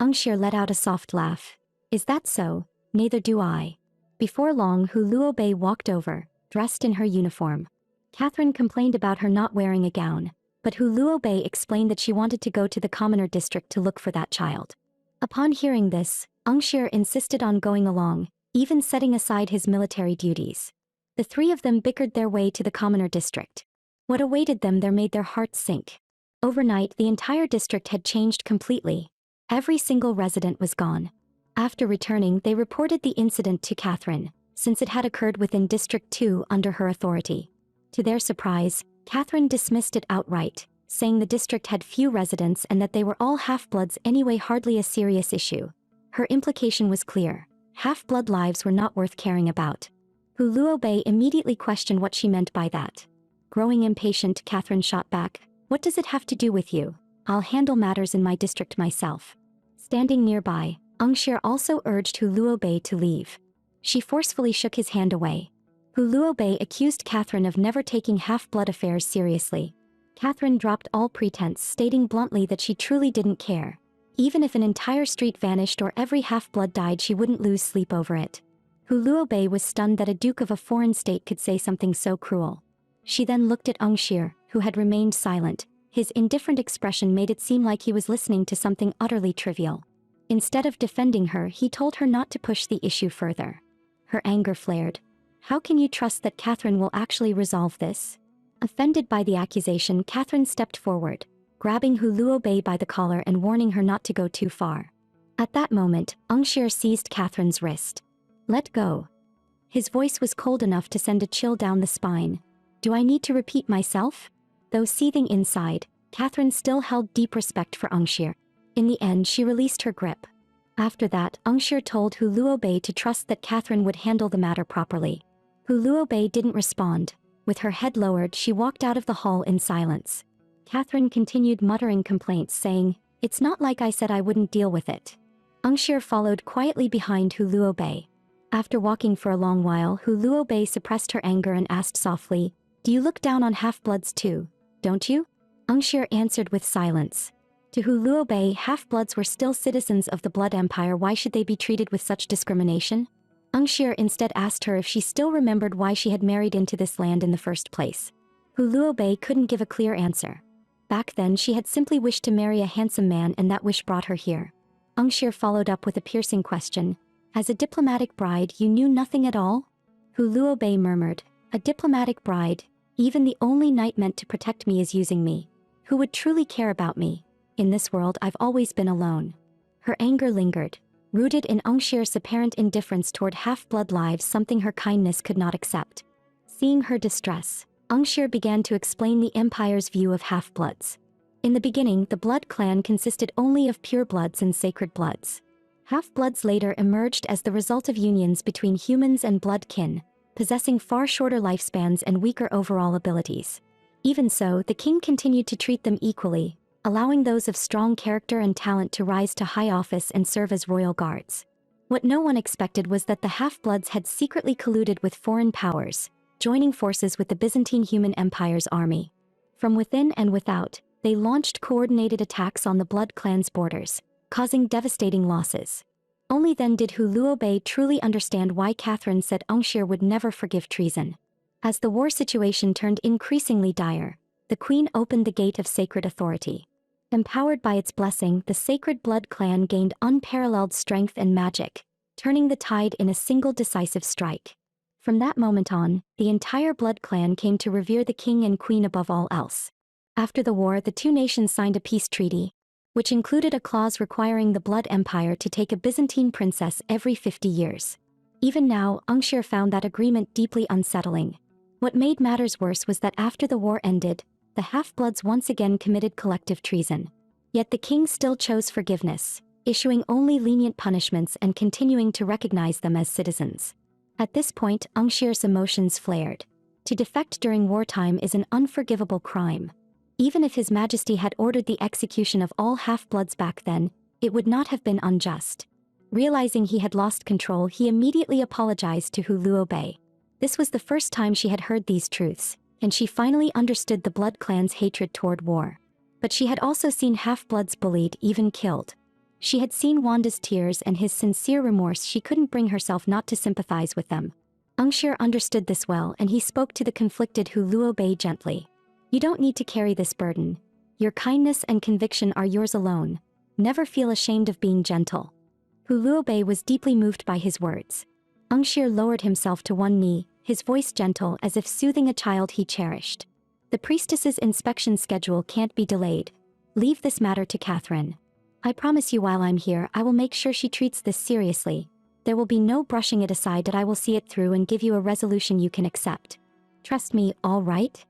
Ungshir let out a soft laugh. "Is that so? Neither do I." Before long, Hu Luobei walked over, dressed in her uniform. Catherine complained about her not wearing a gown, but Hu Luobei explained that she wanted to go to the commoner district to look for that child. Upon hearing this, Ungshir insisted on going along, even setting aside his military duties. The three of them bickered their way to the commoner district. What awaited them there made their hearts sink. Overnight, the entire district had changed completely. Every single resident was gone. After returning, they reported the incident to Catherine, since it had occurred within District 2 under her authority. To their surprise, Catherine dismissed it outright, saying the district had few residents and that they were all half-bloods anyway, hardly a serious issue. Her implication was clear. Half-blood lives were not worth caring about. Hu Luobei immediately questioned what she meant by that. Growing impatient, Catherine shot back, "What does it have to do with you? I'll handle matters in my district myself." Standing nearby, Ungshir also urged Hu Luobei to leave. She forcefully shook his hand away. Hu Luobei accused Catherine of never taking half-blood affairs seriously. Catherine dropped all pretense, stating bluntly that she truly didn't care. Even if an entire street vanished or every half-blood died, she wouldn't lose sleep over it. Hu Luobei was stunned that a duke of a foreign state could say something so cruel. She then looked at Ungshir, who had remained silent. His indifferent expression made it seem like he was listening to something utterly trivial. Instead of defending her, he told her not to push the issue further. Her anger flared. How can you trust that Catherine will actually resolve this? Offended by the accusation, Catherine stepped forward, grabbing Hu Luobei by the collar and warning her not to go too far. At that moment, Ungshir seized Catherine's wrist. Let go. His voice was cold enough to send a chill down the spine. Do I need to repeat myself? Though seething inside, Catherine still held deep respect for Ungshir. In the end, she released her grip. After that, Ungshir told Hu Luobei to trust that Catherine would handle the matter properly. Hu Luobei didn't respond. With her head lowered, she walked out of the hall in silence. Catherine continued muttering complaints, saying, "It's not like I said I wouldn't deal with it." Ungshir followed quietly behind Hu Luobei. After walking for a long while, Hu Luobei suppressed her anger and asked softly, "Do you look down on half-bloods too, don't you?" Ungshir answered with silence. To Hu Luobei, half-bloods were still citizens of the Blood Empire. Why should they be treated with such discrimination? Ungshir instead asked her if she still remembered why she had married into this land in the first place. Hu Luobei couldn't give a clear answer. Back then, she had simply wished to marry a handsome man, and that wish brought her here. Ungshir followed up with a piercing question. As a diplomatic bride, you knew nothing at all? Hu Luobei murmured. A diplomatic bride? Even the only knight meant to protect me is using me. Who would truly care about me? In this world, I've always been alone. Her anger lingered, rooted in Ungshir's apparent indifference toward half-blood lives, something her kindness could not accept. Seeing her distress, Ungshir began to explain the Empire's view of half-bloods. In the beginning, the Blood clan consisted only of pure bloods and sacred bloods. Half-bloods later emerged as the result of unions between humans and blood kin, possessing far shorter lifespans and weaker overall abilities. Even so, the king continued to treat them equally, allowing those of strong character and talent to rise to high office and serve as royal guards. What no one expected was that the half-bloods had secretly colluded with foreign powers, joining forces with the Byzantine Human Empire's army. From within and without, they launched coordinated attacks on the Blood clan's borders, causing devastating losses. Only then did Hu Luobei truly understand why Catherine said Ungshir would never forgive treason. As the war situation turned increasingly dire, the queen opened the gate of sacred authority. Empowered by its blessing, the Sacred Blood clan gained unparalleled strength and magic, turning the tide in a single decisive strike. From that moment on, the entire Blood clan came to revere the king and queen above all else. After the war, the two nations signed a peace treaty, which included a clause requiring the Blood Empire to take a Byzantine princess every 50 years. Even now, Ungshir found that agreement deeply unsettling. What made matters worse was that after the war ended, the half-bloods once again committed collective treason. Yet the king still chose forgiveness, issuing only lenient punishments and continuing to recognize them as citizens. At this point, Ungshir's emotions flared. To defect during wartime is an unforgivable crime. Even if His Majesty had ordered the execution of all half-bloods back then, it would not have been unjust. Realizing he had lost control, he immediately apologized to Hu Luobei. This was the first time she had heard these truths, and she finally understood the Blood clan's hatred toward war. But she had also seen half-bloods bullied, even killed. She had seen Wanda's tears and his sincere remorse. She couldn't bring herself not to sympathize with them. Ungshir understood this well, and he spoke to the conflicted Hu Luobei gently. You don't need to carry this burden. Your kindness and conviction are yours alone. Never feel ashamed of being gentle. Hu Luobei was deeply moved by his words. Ungshir lowered himself to one knee, his voice gentle as if soothing a child he cherished. The priestess's inspection schedule can't be delayed. Leave this matter to Catherine. I promise you while I'm here, I will make sure she treats this seriously. There will be no brushing it aside, that I will see it through and give you a resolution you can accept. Trust me, all right?